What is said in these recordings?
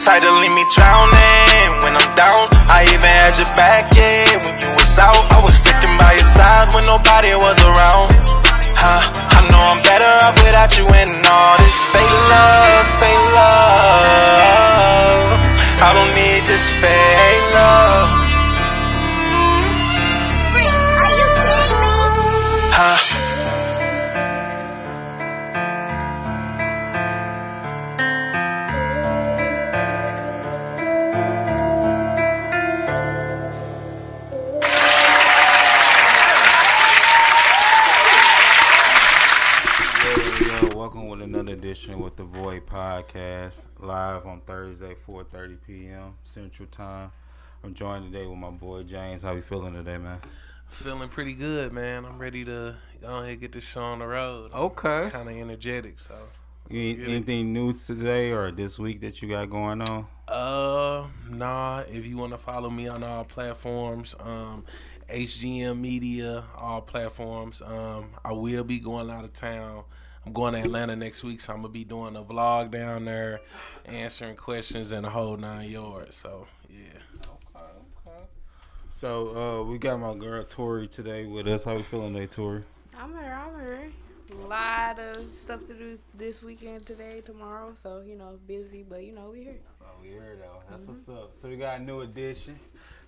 Tight to leave me drowning when I'm down. I even had your back, yeah, when you was out. I was sticking by your side when nobody was around. I know I'm better off without you and all this fake love, fake love. I don't need this fake love. Freak, are you kidding me? With the Void Podcast, live on Thursday, 4:30 p.m. Central Time. I'm joined today with my boy James. How you feeling today, man? Feeling pretty good, man. I'm ready to go ahead and get this show on the road. Okay. Kind of energetic, so. Anything new today or this week that you got going on? Nah. If you want to follow me on all platforms, HGM Media, all platforms. I will be going out of town. I'm going to Atlanta next week, so I'm going to be doing a vlog down there, answering questions and the whole 9 yards. So, yeah. Okay. So, we got my girl Tori today with us. How you feeling today, Tori? I'm here. A lot of stuff to do this weekend, today, tomorrow. So, busy, but, we here. Oh, we here, though. That's what's up. So, we got a new addition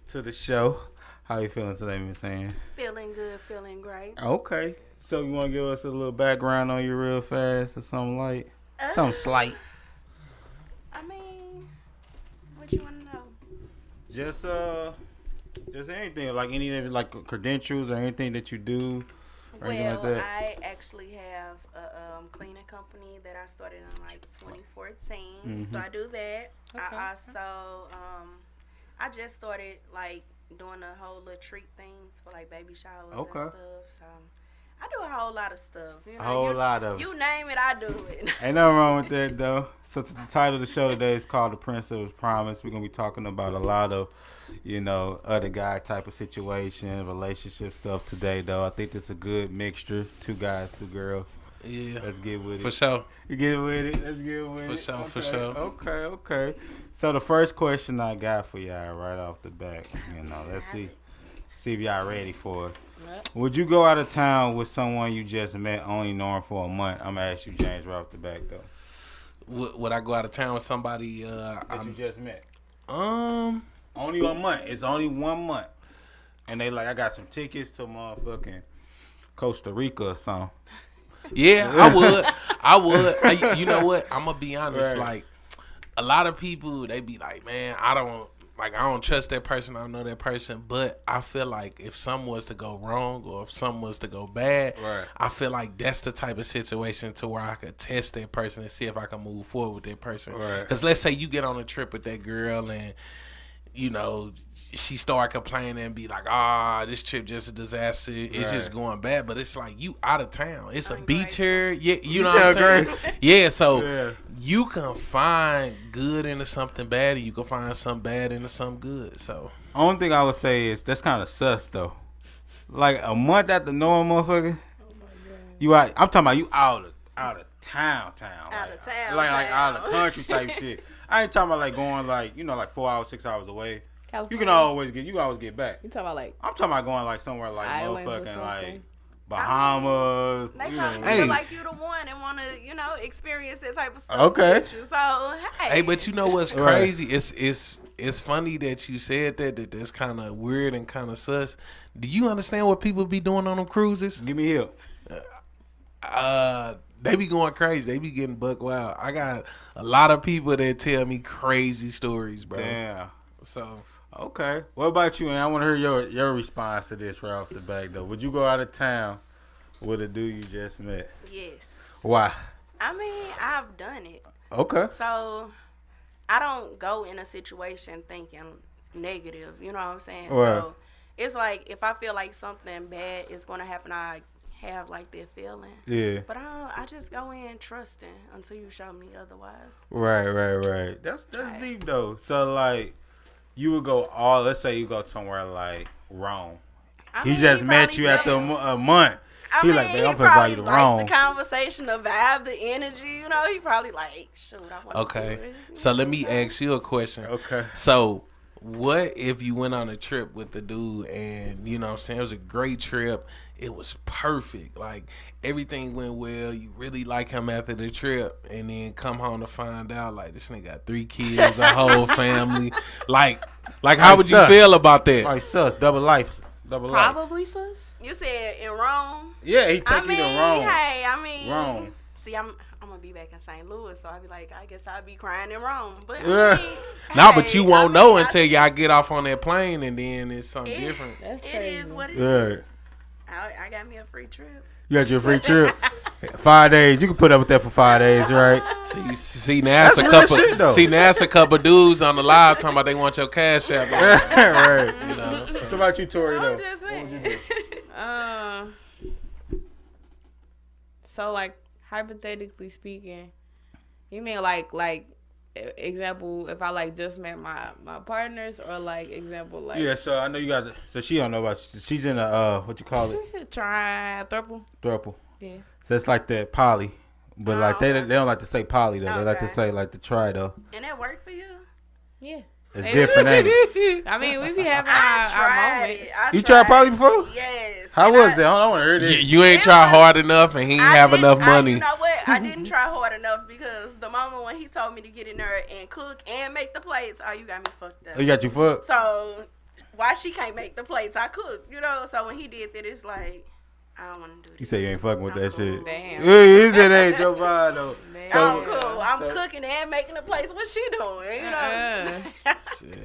to the show. How you feeling today, Miss Ann? Feeling good, feeling great. Okay. So you want to give us a little background on you real fast or something light? Something slight. I mean, what you want to know? Just anything, like any like credentials or anything that you do or anything like that. I actually have a cleaning company that I started in like 2014. Mm-hmm. So I do that. Okay. I also, I just started like doing a whole little treat things for like baby showers and stuff. So I do a whole lot of stuff. You name it, I do it. Ain't nothing wrong with that, though. So the title of the show today is called The Princess Promise. We're going to be talking about a lot of, other guy type of situation, relationship stuff today, though. I think it's a good mixture. 2 guys, 2 girls. Yeah. Let's get with it. For sure. Get with it. Let's get with it. For sure. Okay. So the first question I got for y'all right off the bat, let's see if y'all ready for it. Would you go out of town with someone you just met, only knowing for a month? I'm going to ask you, James, right off the back, though. Would I go out of town with somebody that you just met? Only 1 month. It's only 1 month. And they like, I got some tickets to motherfucking Costa Rica or something. Yeah, I would. You know what? I'm going to be honest. Right. Like, a lot of people, they be like, man, I don't trust that person. I don't know that person. But I feel like if something was to go wrong or if something was to go bad, right, I feel like that's the type of situation to where I could test that person and see if I can move forward with that person. Because let's say you get on a trip with that girl and, she start complaining and be like, this trip just a disaster. It's just going bad. But it's like, you out of town. It's a beach here. Yeah, you know what I'm saying? Yeah, so you can find good into something bad and you can find something bad into something good. So only thing I would say is that's kind of sus, though. Like a month after knowing motherfucker, you out. I'm talking about you out of town. Out of town. Like out of the country type shit. I ain't talking about like going like 4 hours, 6 hours away. California. You always get back. You talking about like? I'm talking about going like somewhere like motherfucking like Bahamas. They feel like you the one and want to experience that type of stuff. Okay. With you. So hey, but you know what's crazy? It's funny that you said that's kind of weird and kind of sus. Do you understand what people be doing on them cruises? Give me help. They be going crazy. They be getting buck wild. I got a lot of people that tell me crazy stories, bro. Damn. So okay. What about you? And I want to hear your response to this right off the back though. Would you go out of town with a dude you just met? Yes. Why? I mean, I've done it. Okay. So I don't go in a situation thinking negative. You know what I'm saying? Right. So it's like if I feel like something bad is going to happen, I have like that feeling. Yeah. But I just go in trusting until you show me otherwise. Right. That's Right. deep though. So like, you would go all. Let's say you go somewhere like Rome. He just met you after a month. He like, man, I'm finna invite you to Rome. The conversation, the vibe, the energy. You know, he probably like, shoot, I want to. okay. So let me ask you a question. Okay. So what if you went on a trip with the dude and, you know what I'm saying, it was a great trip. It was perfect. Like, everything went well. You really like him after the trip. And then come home to find out, like, this nigga got 3 kids, a whole family. Like how would you feel about that? Like sus, double life. Probably sus. You said in Rome? Yeah, he take you to Rome. Hey, I mean, Rome. See, I'm gonna be back in St. Louis, so I'd be like, I guess I'll be crying in Rome. But Yeah. I mean, No, but you won't know I until y'all get off on that plane, and then it's something different. That's It crazy. is what it Yeah. is. I got me a free trip. You got your free trip. 5 days. You can put up with that for 5 days, right? See now it's a real couple. shit, though. See now it's a couple dudes on the live talking about they want your cash app. Right. You know, So about you, Tori, though? I'm just What would you saying. do? So like hypothetically speaking, you mean like example if I like just met my partners or like example like Yeah, so I know you got. So she don't know about. She's in a what you call it? triple. Throuple. Yeah. So it's like the poly, but like they don't like to say poly though. They like to Okay. say like the try though. And that worked for you? Yeah. It's different, ain't it? I mean, we be having I our tried moments. it. You tried poly before? Yes. How And was that? I want to hear this. you ain't try hard enough, and he ain't have enough money. You know what? I didn't try hard enough because the moment when he told me to get in there and cook and make the plates, oh, you got me fucked up. Oh, you got you fucked? So why she can't make the plates? I cook, you know. So when he did that, it's like I don't want to do this. You say you ain't fucking with that shit. Damn. Yeah, you said that ain't your vibe though. I'm cool. I'm cooking and making the plates. What she doing? You know.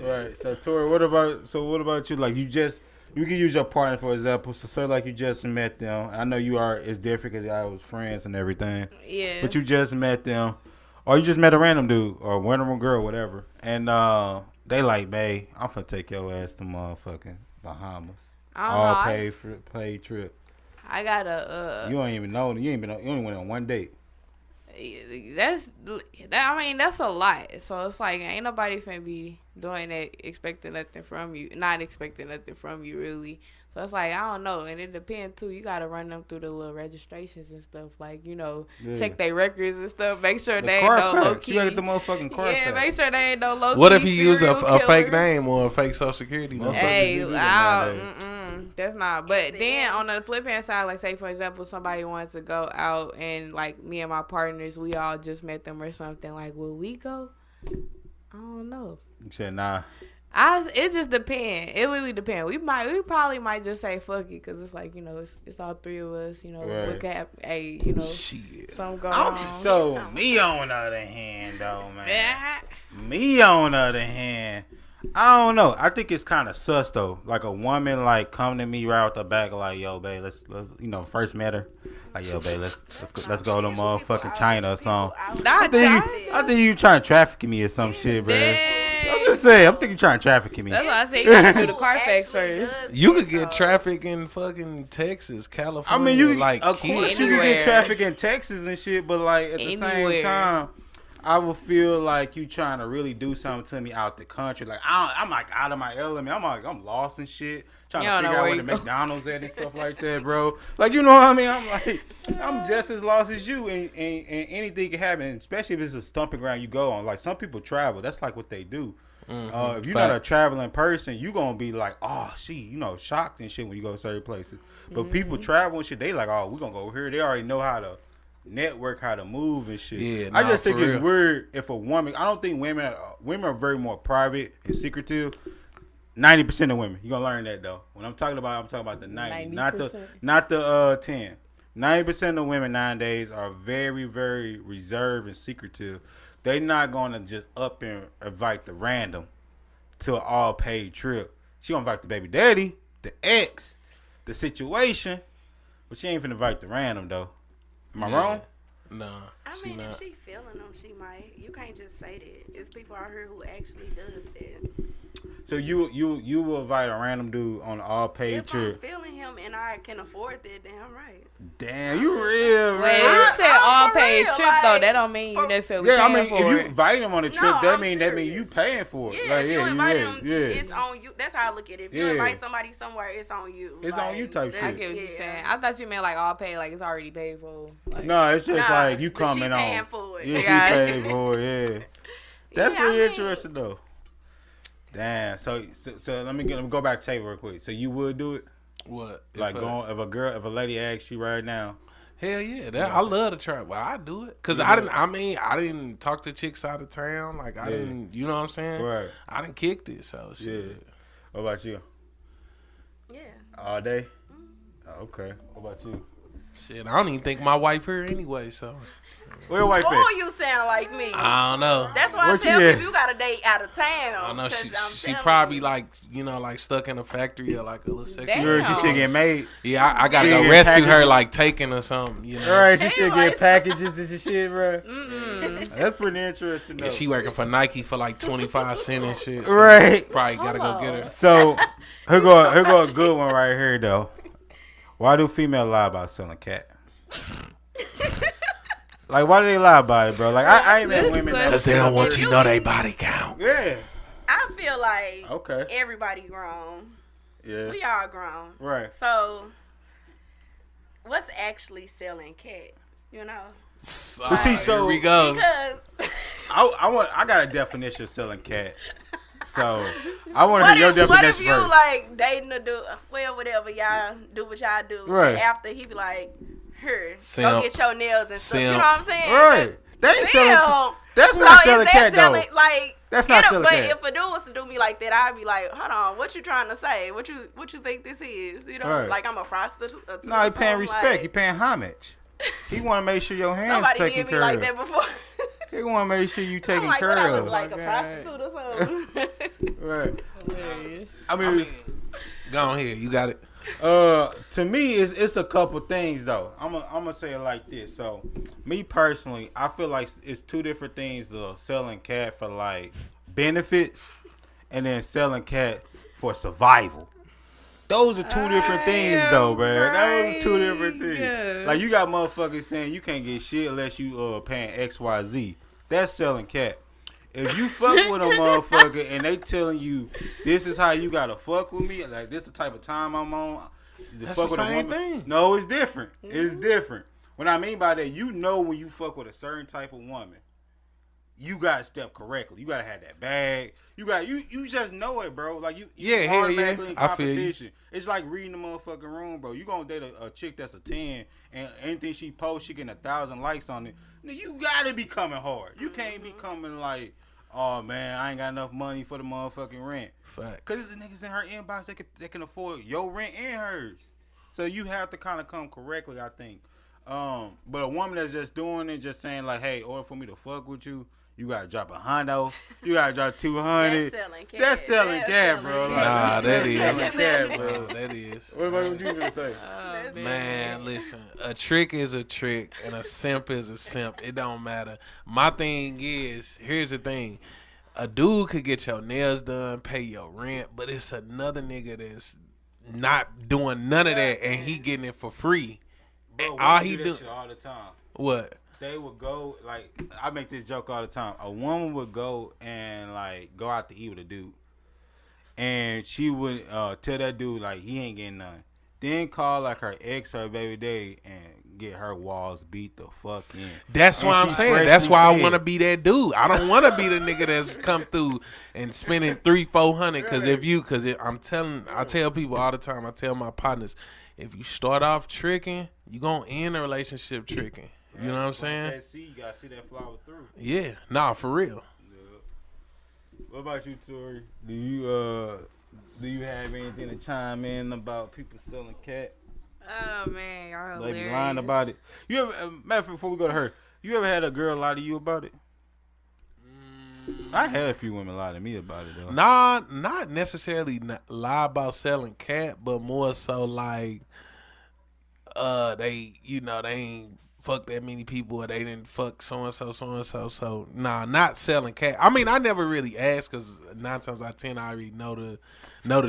Right. So Tori, what about you? Like you can use your partner for example. So say like you just met them. I know it's different because y'all was friends and everything. Yeah. But you just met them, or you just met a random dude or random girl, whatever. And they like, babe, I'm finna take your ass to motherfucking Bahamas. I don't know. Paid trip. I got a. You don't even know. You only went on one date. That's a lot. So it's like ain't nobody finna be doing that expecting nothing from you, not expecting nothing from you really. So it's like I don't know, and it depends too. You gotta run them through the little registrations and stuff, like check their records and stuff. Make sure they ain't no low key. You gotta get the motherfucking car. Yeah, make sure they ain't no low key. What if he use a serial fake killer. name or a fake social security number? Hey, that's not. But then on the flip hand side, like say for example, somebody wants to go out and like me and my partners, we all just met them or something. Like, will we go? I don't know. You said nah. It just depends. It really depends. We probably might just say fuck it because it's like it's all 3 of us. Right. What can happen? Hey, Shit. something going on. So me on the other hand, though, man. Me on the other hand, I don't know. I think it's kind of sus though. Like a woman like come to me right out the back like, yo, babe, let's first met her. Like, yo, babe, let's go to motherfucking China or something. I think you trying to traffic me or some shit, bro. I'm just saying. I'm thinking you trying to traffic me. That's why I say you gotta do the Carfax first. You could get traffic in fucking Texas, California. I mean, you like of course you can get traffic in Texas and shit, but like at the same time, I would feel like you trying to really do something to me out the country. Like I'm like out of my element. I'm lost and shit. Trying to figure out where the McDonald's at and stuff like that, bro. Like, you know what I mean? I'm like, I'm just as lost as you, and anything can happen, especially if it's a stomping ground you go on. Like, some people travel. That's like what they do. If you're not a traveling person, you going to be like, oh, shocked and shit when you go to certain places. But people travel and shit, they like, oh, we're going to go over here. They already know how to network, how to move and shit. Yeah, I just think it's weird if a woman, I don't think women are very more private and secretive. 90% of women. You're going to learn that, though. When I'm talking about the 90. 90%. Not the 10. 90% of women nowadays are very, very reserved and secretive. They not going to just up and invite the random to an all-paid trip. She going to invite the baby daddy, the ex, the situation, but she ain't finna invite the random, though. Am I wrong? No. I mean, if she feeling them, she might. You can't just say that. There's people out here who actually does that. So you will invite a random dude on an all-paid trip? If I'm feeling him and I can afford that, then I'm right. Damn, you real, man. Well, you said all-paid trip, like, though. That don't mean you necessarily paying for it. If you invite him on a trip, No, that mean you paying for it. Yeah, like, if you invite him, yeah. it's on you. That's how I look at it. If you invite somebody somewhere, it's on you. It's on you type shit. I get what you're saying. I thought you meant like all paid, like it's already paid for. Like, no, it's just like you coming she paying on. For it. Yeah, she paying for it. Yeah, that's pretty interesting though. Damn. So let me go back to Taylor real quick. So you would do it? What? Like if a lady asks you right now. Hell yeah, I love to try. Well, I do it because I didn't talk to chicks out of town. Like I didn't, you know what I'm saying? Right. I didn't kick this. So shit. Yeah. What about you? Yeah. All day. Oh, okay. What about you? Shit, I don't even think my wife here anyway. So. Where your wife at? Oh, you sound like me. I don't know. That's why I tell people you got a date out of town. I know she probably like stuck in a factory or like a little section. Sure, she should get made. Yeah, I gotta go rescue her like Taken or something. You know. Right, she should get packages and shit, bro. That's pretty interesting. Though. Yeah, she working for Nike for like 25 cents and shit. So right. Probably gotta go get her. So here go a good one right here though. Why do females lie about selling cat? Like, why do they lie about it, bro? Like, I ain't met women because they don't want you to know they body count. Yeah. I feel like everybody grown. Yeah. We all grown. Right. So, what's actually selling cats? You know. Well, see, so here we go. Because I got a definition of selling cat. So I want to hear your definition What if you first. like dating a dude? Well, whatever y'all do, what y'all do. Right. After he be like, "Here, Simp. go get your nails and stuff." You know Simp. what I'm saying? Right. That ain't selling. That's So not is selling that cat selling, though. Like, That's not selling but cat. if a dude was to do me like that, I'd be like, "Hold on, what you trying to say? What you think this is? You know, Right. like I'm a prostitute." No, he paying respect. He paying homage. He want to make sure your hands Somebody taken did me care like of. that before. He want to make sure you I'm taken like, care what I of. look like a prostitute or something? Right. Hilarious. I mean, Go ahead, you got it. to me, it's a couple things though. I'm gonna say it like this. So, me personally, I feel like it's two different things: though, selling cat for like benefits, and then selling cat for survival. Those are two different things, though, man. Those are two different things. Yeah. Like you got motherfuckers saying you can't get shit unless you paying XYZ. That's selling cat. If you fuck with a motherfucker and they telling you this is how you gotta fuck with me, like this is the type of time I'm on. That's fuck the with a same woman. thing. No, it's different. It's different. What I mean by that, you know when you fuck with a certain type of woman, you gotta step correctly. You gotta have that bag. You just know it, bro. Like you automatically in I feel you. competition. It's like reading the motherfucking room, bro. You gonna date a chick that's a 10 and anything she posts, she getting 1,000 likes on it. You gotta be coming hard. You can't be coming like, oh man, I ain't got enough money for the motherfucking rent. Facts. Cause there's niggas in her inbox that can afford your rent and hers. So you have to kind of come correctly, I think. But a woman that's just doing it, just saying like, hey, in order for me to fuck with you, you gotta drop $100. You gotta drop $200. That's selling cat, bro. Like, nah, that is selling cat, bro. That is. What you gonna say? Man, listen. A trick is a trick, and a simp is a simp. It don't matter. My thing is, here's the thing. A dude could get your nails done, pay your rent, but it's another nigga that's not doing none of that, and he getting it for free. Bro, all we he do do that shit all the time. What? They would go, like, I make this joke all the time. A woman would go and, like, go out to eat with a dude. And she would tell that dude, like, he ain't getting none. Then call, like, her ex, her baby daddy, and get her walls beat the fuck in. That's and what I'm saying. That's why I want to be that dude. I don't want to be the nigga that's come through and spending $300-400. Because I tell people all the time, I tell my partners, if you start off tricking, you going to end a relationship tricking. You know what I'm saying? You gotta see that flower through. Yeah, nah, for real. Yeah. What about you, Tori? Do you have anything to chime in about people selling cat? Oh man, y'all They hilarious. be lying about it. You ever, matter of fact, before we go to her, you ever had a girl lie to you about it? I had a few women lie to me about it though. Nah, not necessarily lie about selling cat, but more so like, they ain't fuck that many people, or they didn't fuck so and so. So nah, not selling cat. I mean, I never really asked because 9 times out of 10 I already know the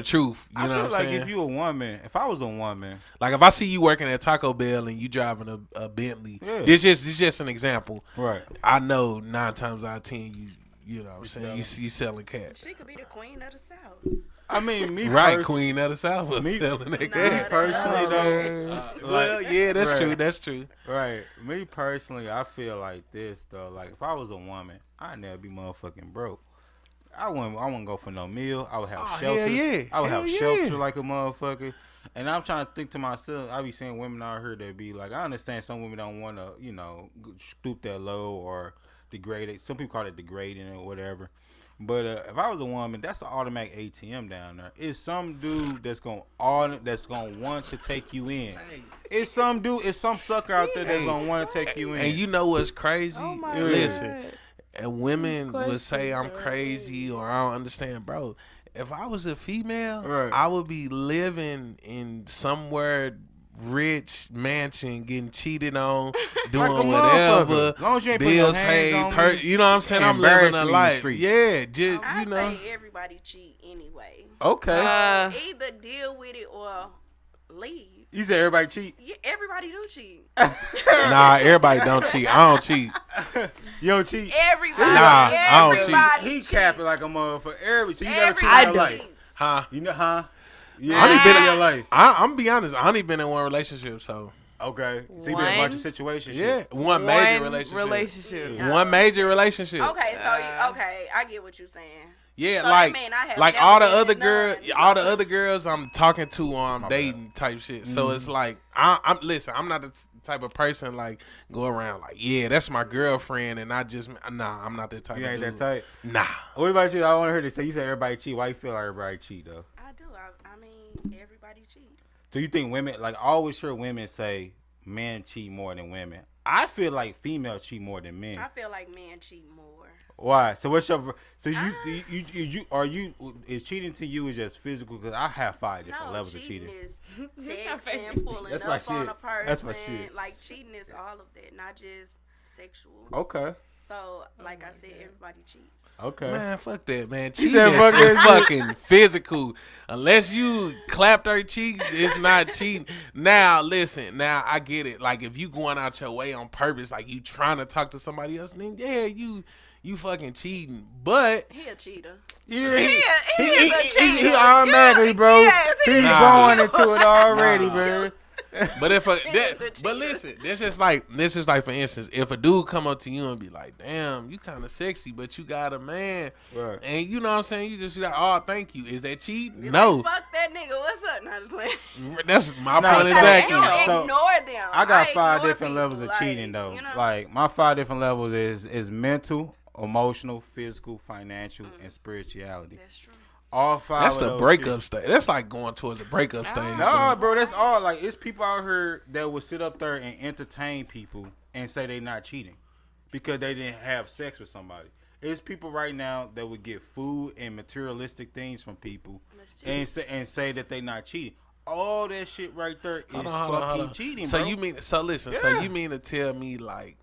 truth. You know what I'm saying? If you a woman, if I was a woman, like if I see you working at Taco Bell and you driving a Bentley, this just an example. Right. I know 9 times out of 10 you know what I'm saying, you selling cat. She could be the queen of the South. I mean, me right, queen of the South was selling that cat. Personally though, well, yeah, that's true. That's true. Right. Me personally, I feel like this though. Like if I was a woman, I'd never be motherfucking broke. I wouldn't go for no meal. I would have shelter. Yeah. I would have shelter like a motherfucker. And I'm trying to think to myself, I be seeing women out here that be like, I understand some women don't want to, stoop that low or degrade it. Some people call it degrading or whatever. But if I was a woman, that's an automatic ATM down there. It's some dude that's gonna want to take you in. It's some sucker out there that's gonna want to take you in. And you know what's crazy? Oh Listen, and women would say I'm crazy or I don't understand, bro. If I was a female, I would be living in somewhere rich mansion, getting cheated on, doing like whatever, long as you ain't bills paid. you know what I'm saying? I'm living a life. Yeah, just I say everybody cheat anyway. Okay. So either deal with it or leave. You say everybody cheat? Yeah, everybody do cheat. Nah, everybody don't cheat. I don't cheat. You don't cheat? Everybody. I don't cheat. He capping like a motherfucker. So you never cheat in your life? Huh? You know, huh? Yeah, I only been in your life. I'm gonna be honest. I only been in one relationship, so. Okay. So you been in a bunch of situations. Yeah, one major relationship. One major relationship. Okay, so I get what you're saying. Yeah, so like all the other girls I'm talking to on dating type shit. So it's like I'm not the type of person like go around like, yeah, that's my girlfriend, and I'm not that type. You of ain't dude. that type. Nah. What about you? I want to hear this. So you say everybody cheat. Why you feel like everybody cheat though? I do. I mean, everybody cheat. Do you think women, like I always hear women say men cheat more than women? I feel like females cheat more than men. I feel like men cheat more. Why? So what's your? So is cheating to you is just physical? Because I have 5 different levels of cheating. Is texting, pulling That's up my on shit. a person. That's my shit. Like cheating is all of that, not just sexual. Okay. So like I said, everybody cheats. Okay. Man, fuck that, man. Cheating is fucking physical. Unless you clap their cheeks, it's not cheating. Now, listen. Now, I get it. Like, if you going out your way on purpose, like you trying to talk to somebody else, then yeah, you fucking cheating. But he a cheater. Yeah, he is a cheater. He automatically, bro. Yes, He's going into it already, man. But listen, this is like for instance, if a dude come up to you and be like, "Damn, you kind of sexy, but you got a man," right? And you know what I'm saying, you just like, "Oh, thank you." Is that cheating? No. Like, fuck that nigga. What's up? Not just like. That's my point exactly. So, ignore them. I got 5 different levels of cheating though. You know? Like my 5 different levels is mental, emotional, physical, financial, and spirituality. That's true. All 5. That's the breakup stage. That's like going towards a breakup stage. No, bro, that's all. Like, it's people out here that will sit up there and entertain people and say they not cheating because they didn't have sex with somebody. It's people right now that would get food and materialistic things from people and say that they not cheating. All that shit right there is fucking cheating, so bro. So you mean to tell me like,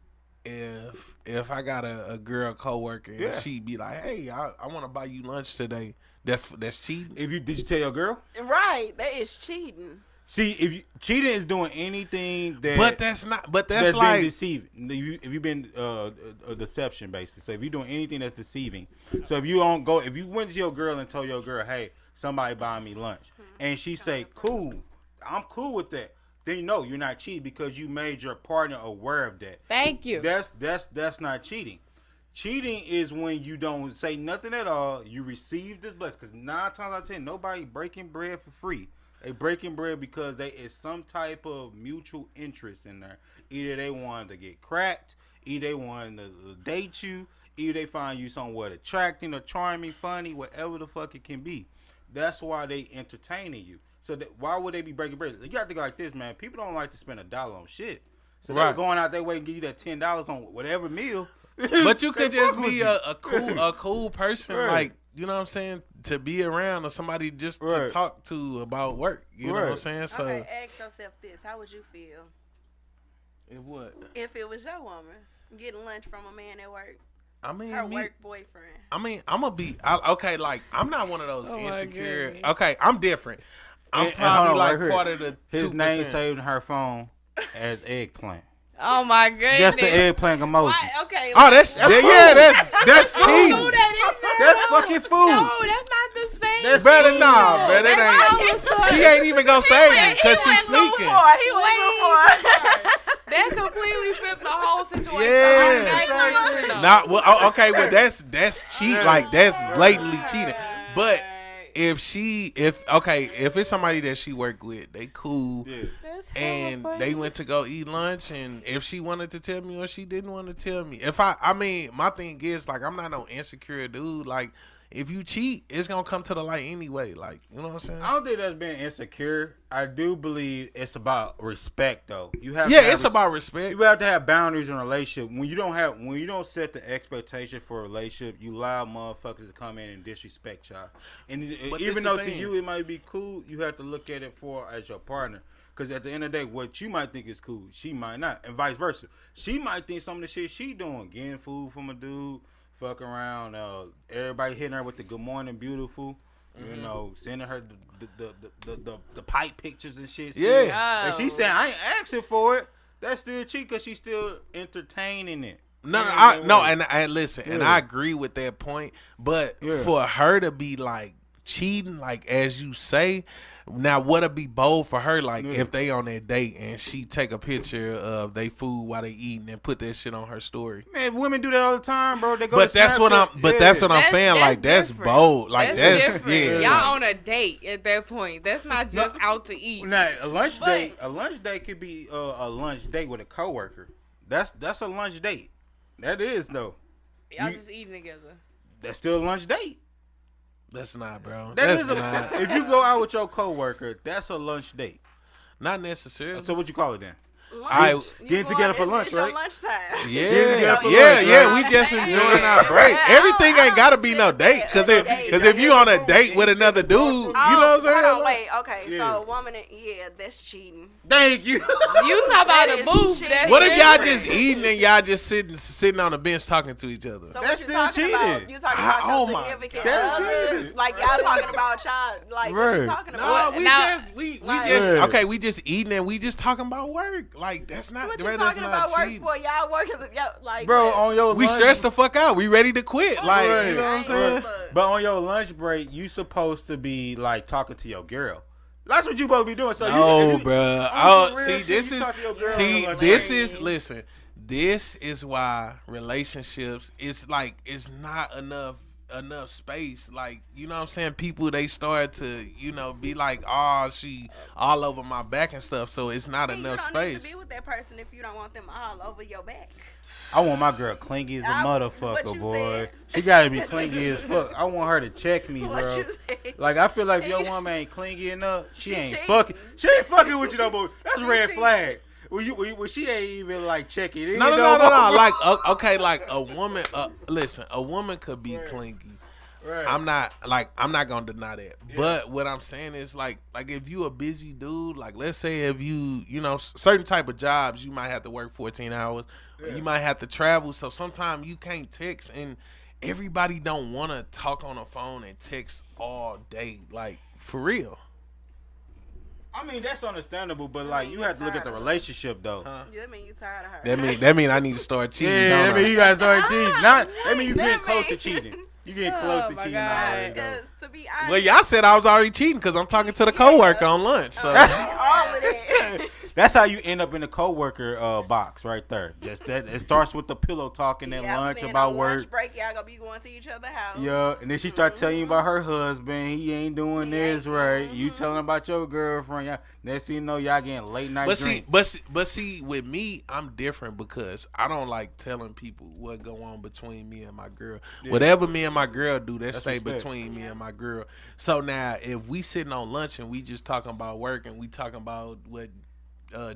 if I got a girl coworker and she be like, "Hey, I want to buy you lunch today," that's cheating. Did you tell your girl? Right, that is cheating. See, if you cheating is doing anything that, that's like deceiving. If you've been a deception basically. So if you're doing anything that's deceiving, so if you went to your girl and told your girl, "Hey, somebody buy me lunch," and she say, "Cool, I'm cool with that." Then no, you're not cheating because you made your partner aware of that. Thank you. That's not cheating. Cheating is when you don't say nothing at all. You receive this blessing. Because 9 times out of 10, nobody breaking bread for free. They breaking bread because there is some type of mutual interest in there. Either they wanted to get cracked, either they wanted to date you, either they find you somewhat attracting or charming, funny, whatever the fuck it can be. That's why they entertaining you. So why would they be breaking bread? You got to think like this, man. People don't like to spend $1 on shit. So they're going out their way and give you that $10 on whatever meal. But you could just be a cool person, like, you know what I'm saying, to be around, or somebody just to talk to about work. You know what I'm saying? So okay, ask yourself this: how would you feel? If what? If it was your woman getting lunch from a man at work. I mean, her work boyfriend. I mean, I'm gonna be okay. Like, I'm not one of those insecure. Okay, I'm different. I'm probably like part of the. His 2%. name saved in her phone as eggplant. Oh my goodness! Just the eggplant emoji. Why? Okay. Oh, that's cheating. That's fucking food. No, that's not the same. That's better, nah, man. It ain't. She ain't even gonna save it because she's sneaking. He went That completely flipped the whole situation. Yeah. Not well. Okay, well that's cheat. Like, that's blatantly cheating. But if it's somebody that she worked with, they cool. Yeah. And they went to go eat lunch, and if she wanted to tell me or she didn't want to tell me, I mean, my thing is, like, I'm not no insecure dude. Like, if you cheat, it's gonna come to the light anyway. Like, you know what I'm saying? I don't think that's being insecure. I do believe it's about respect, though. It's about respect. You have to have boundaries in a relationship. When you don't set the expectation for a relationship, you allow motherfuckers to come in and disrespect y'all. And even though to you it might be cool, you have to look at it as your partner. Because at the end of the day, what you might think is cool, she might not. And vice versa. She might think some of the shit she doing, getting food from a dude, fuck around, everybody hitting her with the good morning, beautiful, you know, sending her the pipe pictures and shit. Yeah. And she saying, I ain't asking for it. That's still cheap because she's still entertaining it. And listen, and I agree with that point. But for her to be like cheating, like as you say, now what'll be bold for her, like if they on that date and she take a picture of they food while they eating and put that shit on her story. Man, women do that all the time, bro. They go but that's what I'm saying. Like, that's bold. Like, that's y'all on a date at that point. That's not just out to eat. Now, a lunch date could be a lunch date with a coworker. That's a lunch date. That is though. Y'all just eating together. That's still a lunch date. That's not, bro. That's not. If you go out with your coworker, that's a lunch date. Not necessarily. So what you call it then? Getting together for lunch, right? Yeah. We just enjoying our break. Everything ain't gotta be no date, because if you on a date with another dude, you know what I'm saying? Wait, okay. So a woman, that's cheating. Thank you. You talk about a booth. What if y'all just eating and y'all just sitting on the bench talking to each other? So that's still cheating. You talking about your significant others? Like, y'all talking about y'all? Like, what you talking about? No, we just eating and we just talking about work. Like, that's not. What you talking about work for? Y'all working, like, bro, on your we stressed the fuck out. We ready to quit. Like, you know what I'm saying? But on your lunch break, you supposed to be like talking to your girl. That's what you supposed to be doing. So bro. Listen. This is why relationships is like, it's not enough space. Like, you know what I'm saying? People, they start to, you know, be like, oh, she all over my back and stuff. So it's not enough space. You don't need to be with that person if you don't want them all over your back. I want my girl clingy as a motherfucker, boy. She gotta be clingy as fuck. I want her to check me, bro. Like, I feel like if your woman ain't clingy enough, she ain't fucking with you no more. That's a red flag. Well, she ain't even like checking. No. Like, okay, like a woman. Listen, a woman could be clingy. Right. I'm not gonna deny that. Yeah. But what I'm saying is, like if you a busy dude, like let's say if you know, certain type of jobs, you might have to work 14 hours. Yeah. Or you might have to travel. So sometimes you can't text, and everybody don't want to talk on the phone and text all day. Like, for real. I mean, that's understandable, but like, you have to look at the relationship though. Huh? Yeah, that mean you tired of her. That mean I need to start cheating. Yeah, that mean you guys start cheating. That mean you getting close to cheating. You getting close to cheating already. To be honest, well, y'all said I was already cheating because I'm talking to the coworker on lunch. So all of that. That's how you end up in the coworker box right there. Just that it starts with the pillow talking at lunch about work. Lunch break, y'all gonna be going to each other's house. Yeah, and then she start telling you about her husband. He ain't doing this right. You telling about your girlfriend. Y'all, next thing you know, y'all getting late night drinks. But see, with me, I'm different because I don't like telling people what go on between me and my girl. Yeah. Whatever me and my girl do, that stay between me and my girl. So now, if we sitting on lunch and we just talking about work and we talking about what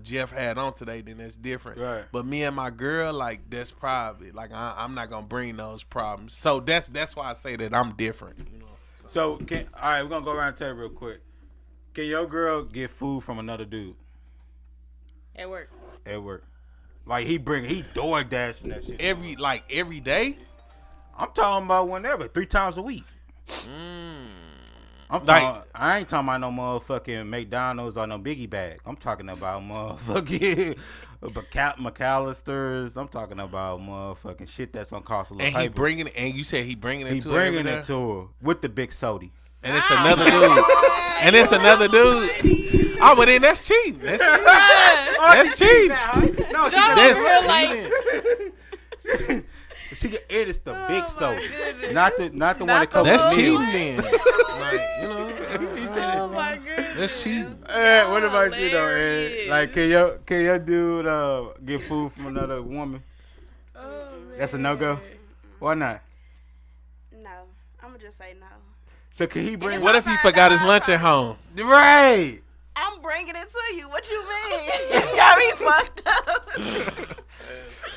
Jeff had on today, then that's different. Right. But me and my girl, like, that's private. Like, I'm not gonna bring those problems. So that's why I say that I'm different. You know. So all right, we're gonna go around the table real quick. Can your girl get food from another dude? At work. Like he door dashing that shit. Every day? I'm talking about whenever, 3 times a week. I ain't talking about no motherfucking McDonald's or no Biggie bag. I'm talking about motherfucking McAllister's. I'm talking about motherfucking shit that's gonna cost a little. And you said he bringing it to her. He bringing it to her with the big soda. And it's another dude. Oh, but then that's cheating. That's cheating. No, that's cheating. It is the big soda, not the one that comes. That's cheating. Then, like, you know. Oh my goodness. That's cheating. What about you though, Ed? Like, can your dude get food from another woman? Oh, that's a no-go. Why not? No, I'm gonna just say no. So can he bring? What if he forgot his lunch at home? Right. I'm bringing it to you. What you mean? You got me fucked up.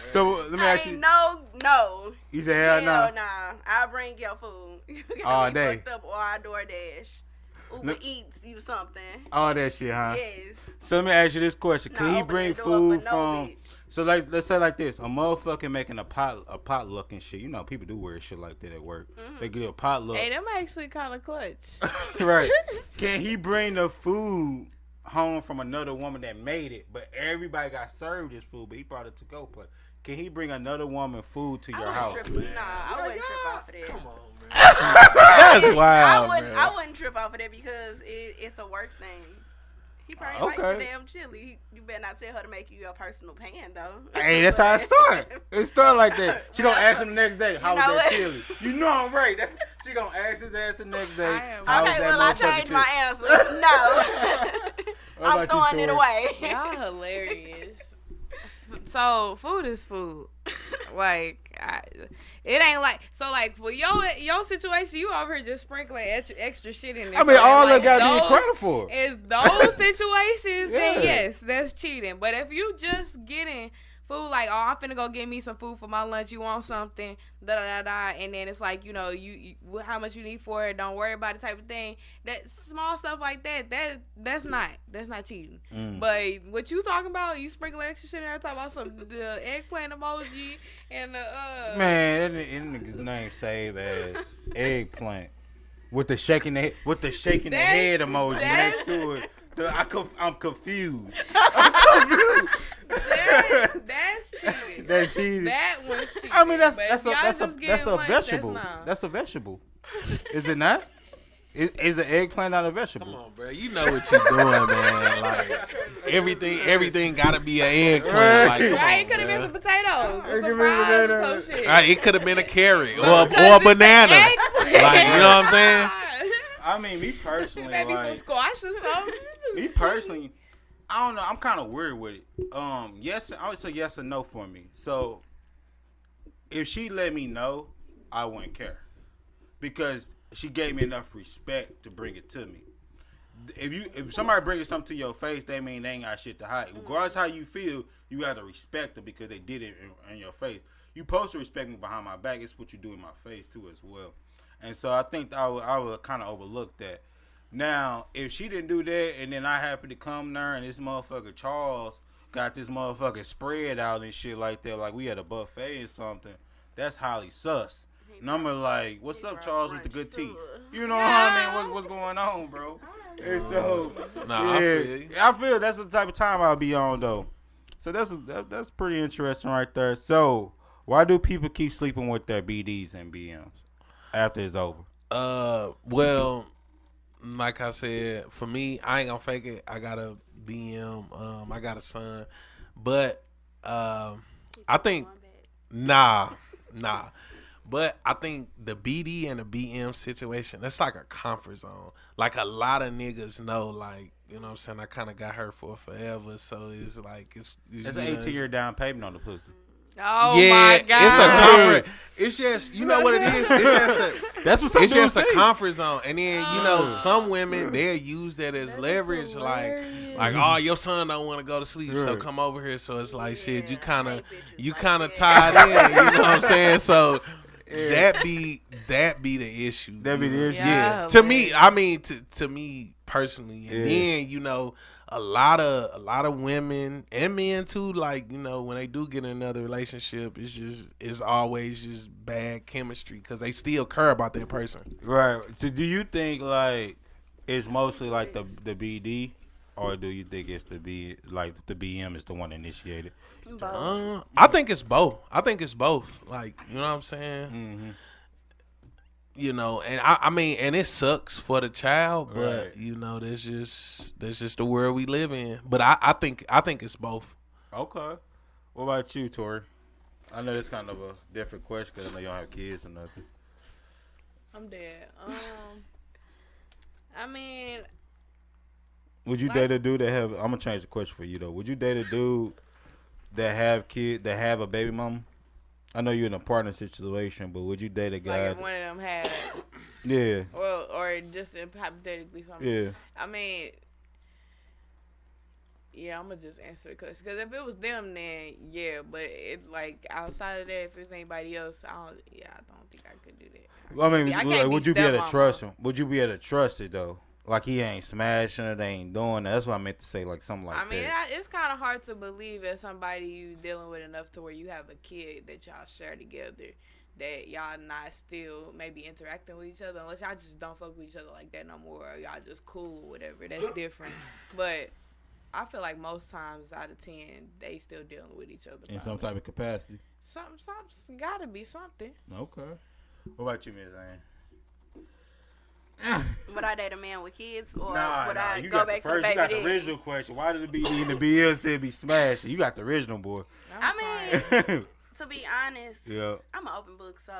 So let me ask you. No. You said hell no. Nah. I'll bring your food. You got all me day. Fucked up, or I DoorDash. Uber Eats you something. All that shit, huh? Yes. So let me ask you this question: Can he bring food from? Bitch. So like, let's say like this: a motherfucker making a potluck and shit. You know, people do weird shit like that at work. They get a potluck. Hey, them actually kind of clutch. Right? Can he bring the food home from another woman that made it, but everybody got served this food, but he brought it to go play? Can he bring another woman food to your house? I wouldn't trip off of that. Come on, man. That's wild, I wouldn't trip off of that because it's a work thing. He probably like the damn chili. You better not tell her to make you your personal pan, though. Hey, that's how it start. It start like that. She gonna ask him the next day, how was that chili? You know I'm right. She gonna ask his ass the next day. Okay, well, I changed my answer. No. I'm throwing it away. Y'all hilarious. So, food is food. Like, it ain't like, so like for your situation, you over here just sprinkling extra shit in there. I mean, so all like, that gotta be credit for. Is those situations, then yes, that's cheating. But if you just getting food, like, oh, I'm finna go get me some food for my lunch, you want something, and then it's like, you know, you how much you need for it, don't worry about it type of thing. That small stuff like that's not cheating. But what you talking about, you sprinkle extra shit in there, talking about the eggplant emoji and the man, that nigga's name saved as eggplant with the shaking the head emoji next to it. I'm confused. That's cheating. That's cheating. That one's cheating. I mean, that's a lunch, vegetable. That's a vegetable. Is it not? Is an eggplant not a vegetable? Come on, bro. You know what you're doing, man. Like everything gotta be an eggplant. Right. Like, Right, it could have been some potatoes, or some fries, or some shit. Right, it could have been a carrot or a banana. Like, you know what I'm saying? I mean, me personally, maybe like, some squash or something. Me personally, I don't know. I'm kind of weird with it. Yes, I would say yes or no for me. So, if she let me know, I wouldn't care because she gave me enough respect to bring it to me. If somebody brings something to your face, they mean they ain't got shit to hide. Regardless how you feel, you got to respect them because they did it in your face. You supposed to respect me behind my back. It's what you do in my face too as well. And so I think I would kind of overlook that. Now, if she didn't do that and then I happen to come there and this motherfucker Charles got this motherfucker spread out and shit like that, like we had a buffet or something, that's highly sus. And I'm like, what's up, Charles, with the good teeth? You know what I mean? What's going on, bro? And so, I feel that's the type of time I'll be on, though. So that's pretty interesting right there. So, why do people keep sleeping with their BDs and BMs after it's over? Well, like I said, for me, I ain't gonna fake it. I got a BM. I got a son, but I think nah. But I think the BD and the BM situation, that's like a comfort zone. Like a lot of niggas know, like, you know what I'm saying, I kind of got her for forever. So it's like, it's an 18-year down payment on the pussy. Oh yeah, my God. It's a comfort. It's just, you know what it is? It's just That's what some it's dudes just a think. comfort zone. And then, you know, some women, they'll use that as leverage. Like, oh, your son don't want to go to sleep, so come over here. So it's like, shit, you kind of tied in. You know what I'm saying? So that be the issue. That be the issue. Yeah. To me, I mean, to me personally, and then, you know, a lot of women and men too, like, you know, when they do get in another relationship, it's always just bad chemistry because they still care about that person. Right. So do you think like it's mostly like the BD, or do you think it's the BM is the one initiated? I think it's both. Like, you know what I'm saying? Mm-hmm. You know, and I mean, and it sucks for the child, but right. You know, that's just the world we live in. But I think it's both. Okay. What about you, Tori? I know it's kind of a different question because I know you don't have kids or nothing. I'm dead. I mean, would you date a dude that have? I'm gonna change the question for you though. Would you date a dude that have a baby mama? I know you're in a partner situation, but would you date a guy? Like if one of them had. Yeah. Well, or just hypothetically something. Yeah. I mean, yeah, I'm gonna just answer the question because if it was them, then yeah. But it's like outside of that, if it's anybody else, I don't think I could do that. I mean, would you be able to trust him? Would you be able to trust it though? Like he ain't smashing it, they ain't doing that. That's what I meant to say, like something like that. I mean, it's kind of hard to believe that somebody you dealing with enough to where you have a kid that y'all share together, that y'all not still maybe interacting with each other, unless y'all just don't fuck with each other like that no more, or y'all just cool or whatever. That's different. But I feel like most times out of 10, they still dealing with each other. In some type of capacity. Something's gotta be something. Okay. What about you, Ms. Ann? Would I date a man with kids, or would I go back to the baby? You got the original question. Why did the BD and the BL still be smashing? You got the original, boy. I mean, to be honest, yeah, I'm an open book, so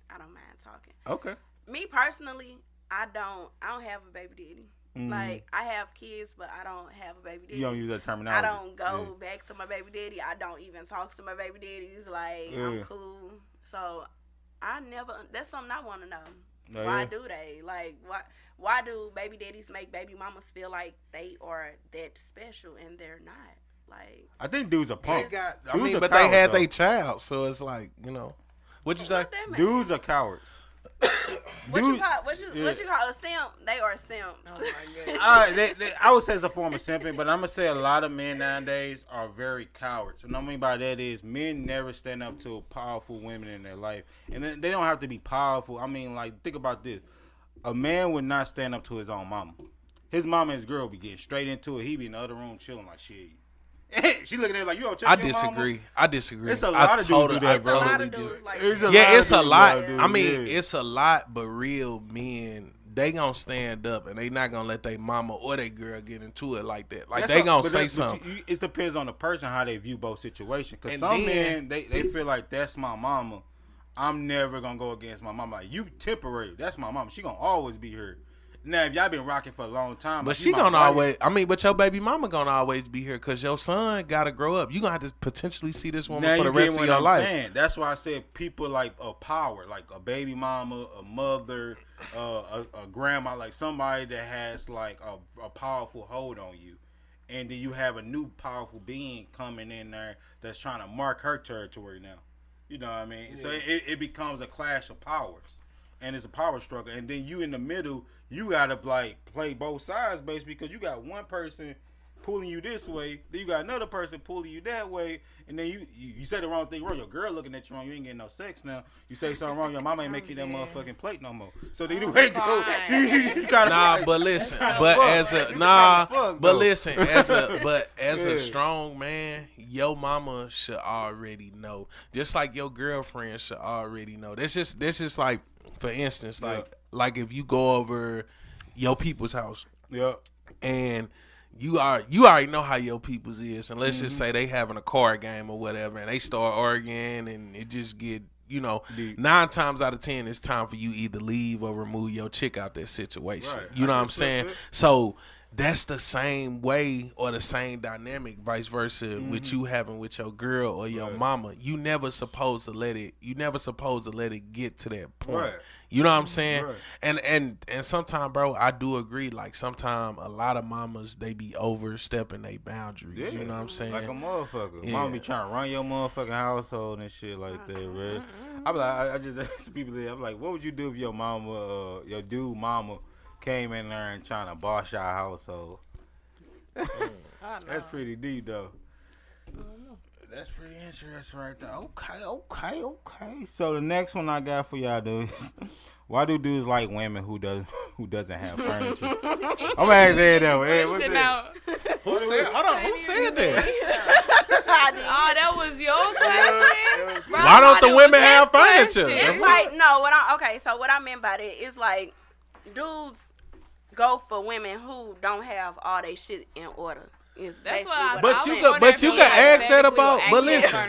I don't mind talking. Okay. Me personally, I don't have a baby daddy. Mm-hmm. Like, I have kids, but I don't have a baby daddy. You don't use that terminology. I don't go back to my baby daddy. I don't even talk to my baby daddies. Like, I'm cool. So that's something I want to know. Why do they? Like, why do baby daddies make baby mamas feel like they are that special and they're not? Like, I think dudes are punks. But they had their child, so it's like, you know. What you say? Dudes are cowards. What you call a simp? They are simps. Oh my God. I would say it's a form of simping, but I'm gonna say a lot of men nowadays are very cowards. And what I mean by that is men never stand up to powerful women in their life, and they don't have to be powerful. I mean, like, think about this: a man would not stand up to his own mama. His mama and his girl be getting straight into it. He be in the other room chilling like shit. She looking at it like, you don't check your mama? I disagree. It's a lot of dudes do that, bro. It's a lot. I mean, it's a lot, but real men, they gonna stand up and they not gonna let their mama or their girl get into it like that. Like, they gonna say something. It depends on the person how they view both situations. Because some men, they feel like, that's my mama. I'm never gonna go against my mama. Like, you temporary. That's my mama. She gonna always be here. Now, if y'all been rocking for a long time, but she gonna always. I mean, but your baby mama gonna always be here because your son gotta grow up. You gonna have to potentially see this woman for the rest of your life. That's why I said people like a power, like a baby mama, a mother, a grandma, like somebody that has like a powerful hold on you, and then you have a new powerful being coming in there that's trying to mark her territory now. You know what I mean? Yeah. So it becomes a clash of powers, and it's a power struggle, and then you in the middle. You gotta like play both sides, basically, because you got one person pulling you this way, then you got another person pulling you that way, and then you say the wrong thing wrong. Your girl looking at you wrong. You ain't getting no sex now. You say something wrong. Your mama ain't make you that motherfucking plate no more. So either way go, you gotta but listen, as a strong man, your mama should already know. Just like your girlfriend should already know. This is like, for instance, like if you go over your people's house. Yep. And you already know how your people's is, and let's just say they having a card game or whatever, and they start arguing, and it just get, you know, Deep. 9 times out of 10, it's time for you either leave or remove your chick out that situation. Right. You know what I'm saying? So that's the same way or the same dynamic, vice versa, with you having with your girl or your mama. You never supposed to let it get to that point. Right. You know what I'm saying? Right. And sometimes, bro, I do agree. Like, sometimes a lot of mamas, they be overstepping their boundaries. Yeah. You know what I'm saying? Like a motherfucker. Yeah. Mama be trying to run your motherfucking household and shit like that, man. I be like, I just ask people that, I'm like, what would you do if your mama, your dude mama came in there and trying to boss your household? That's pretty deep, though. That's pretty interesting right there. Okay. So the next one I got for y'all, dude, is why do dudes like women who doesn't have furniture? I'm gonna ask Ed that one. Ed, what's that? Who said? Hold on. Who said that? Oh, that was your question? Bro, Why don't the women have furniture? It's like, no, what I meant by that is like, dudes go for women who don't have all their shit in order. That's what I But you can ask that about. But listen,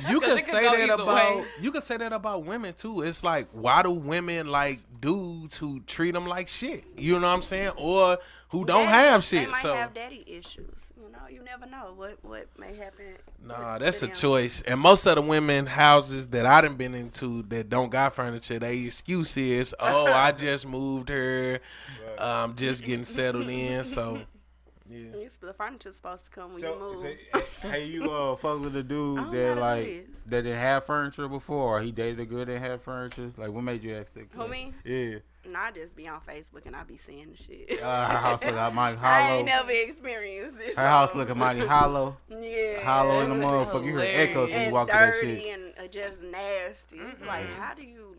you can say that about women too. It's like, why do women like dudes who treat them like shit? You know what I'm saying? Or who don't have shit. They might So have daddy issues. You know, you never know what may happen. nah, that's a choice. And most of the women houses that I done been into that don't got furniture, they excuse is, oh, I just moved her, just getting settled in. So. Yeah. The furniture's supposed to come when you move. Hey, you fuck with a dude that didn't have furniture before, or he dated a girl that had furniture? Like, what made you ask that? Who, me? Yeah. No, I just be on Facebook and I be seeing the shit. Her house look mighty hollow. I ain't never experienced this. Her house looking mighty hollow. Yeah. Hollow in the motherfucker. You heard echoes when you walk through that shit. And just nasty. Like, how do you?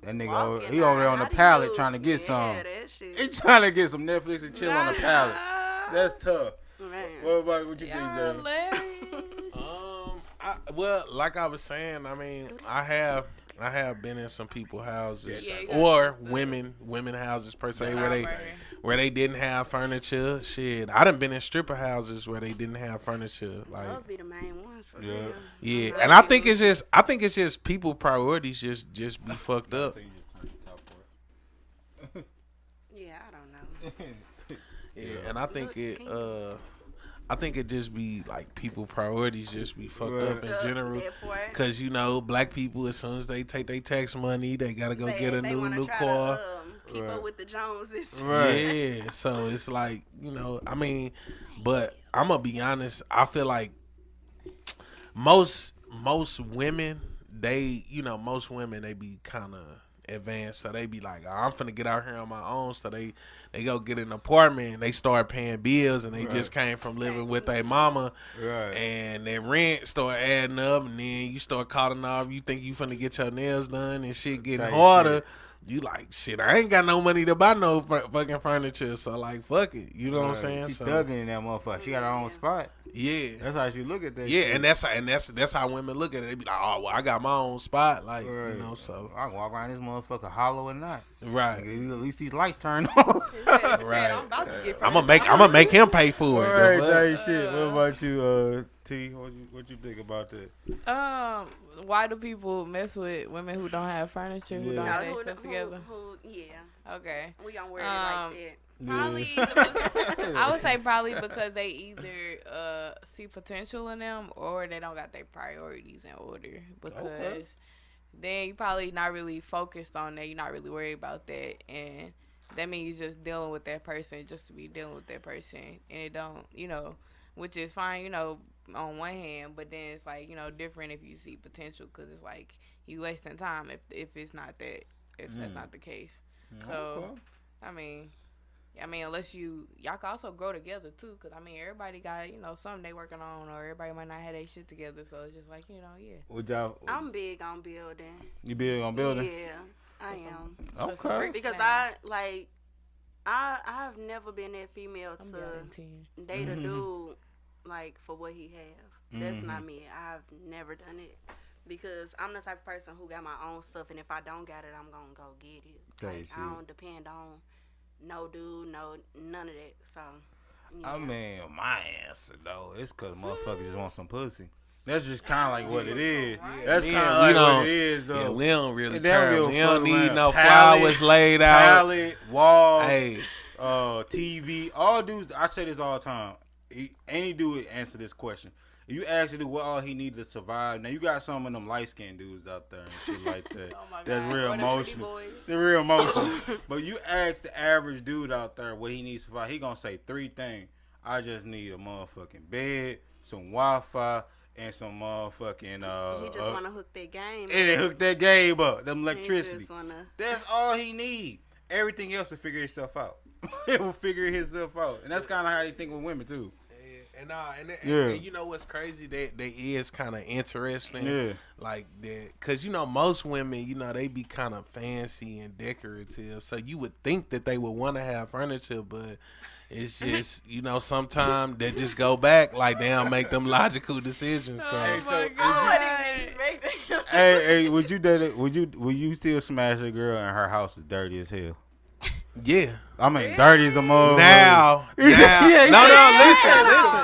That nigga, he over there on the pallet trying to get some. Yeah, that shit. He trying to get some Netflix and chill on the pallet. That's tough. Man. What you think, Jay? Well, like I was saying, I mean, I have been in some people's houses or women houses per se where they didn't have furniture. Shit, I done been in stripper houses where they didn't have furniture. Like, those be the main ones for real. Yeah, and I think it's just people priorities just be fucked up. Yeah, I don't know. Yeah, and I think it just be like people priorities just be fucked up in general. Cause you know, black people, as soon as they take their tax money, they gotta go get a new car. Keep up with the Joneses. Right. Yeah. So it's like, you know, I mean, but I'm gonna be honest. I feel like most women, they be kind of advanced, so they be like, oh, I'm finna get out here on my own. So they go get an apartment and they start paying bills, and they just came from living with their mama, and their rent start adding up, and then you start calling off. You think you finna get your nails done and shit getting harder. You like, shit, I ain't got no money to buy no fucking furniture, so like, fuck it. You know what I'm saying? She's thugging in that motherfucker. She got her own spot. Yeah, that's how she look at that. Yeah, shit. and that's how women look at it. They be like, oh, well, I got my own spot, like you know. So I can walk around this motherfucker hollow or not. Right. Like, at least these lights turned on. Right. I'm gonna make him pay for it. Right, shit. What about you, T? What you think about that? Why do people mess with women who don't have furniture, who don't have their stuff together? Okay. We gonna wear it like that. Probably, I would say probably because they either see potential in them or they don't got their priorities in order. Because they probably not really focused on that. You're not really worried about that, and that means you're just dealing with that person just to be dealing with that person, and it don't, you know, which is fine, you know, on one hand, but then it's like, you know, different if you see potential, because it's like you wasting time if it's not that, if that's not the case. So, I mean, unless y'all can also grow together too, because I mean, everybody got, you know, something they working on, or everybody might not have their shit together. So it's just like, you know, I'm big on building. You big on building? Yeah, I am. Okay. Because I've never been that female to date a dude like for what he have. That's not me. I've never done it. Because I'm the type of person who got my own stuff, and if I don't got it, I'm gonna go get it. Like, I don't depend on no dude, no none of that. So. Yeah. I mean, my answer though, it's cause motherfuckers just want some pussy. That's just kind of like what it is. That's kind of like what it is, though. Yeah, we don't really They care. don't We give a don't fuck, need man. no Palette, flowers laid out. Palette, walls, Hey, TV. All dudes, I say this all the time. Any dude answer this question. If you ask a dude what all he needed to survive, now you got some of them light skinned dudes out there and shit like that. Oh my That's God. real Or the emotional. pretty boys. They're real emotional. But you ask the average dude out there what he needs to survive, he gonna say 3 things. I just need a motherfucking bed, some Wi-Fi, and some motherfucking he just want to hook that game. and then hook that game up, them electricity. Wanna... That's all he need. Everything else will figure itself out. It will figure itself out, and that's kind of how they think with women too. And you know what's crazy? That is kind of interesting. Yeah. Like that, cause you know most women, you know, they be kind of fancy and decorative, so you would think that they would want to have furniture, but it's just, you know, sometimes they just go back, like they don't make them logical decisions. So, I wasn't even expecting. Hey, would you date it? Would you still smash a girl and her house is dirty as hell? yeah. I mean, dirty as a motherfucker. Now, no, listen.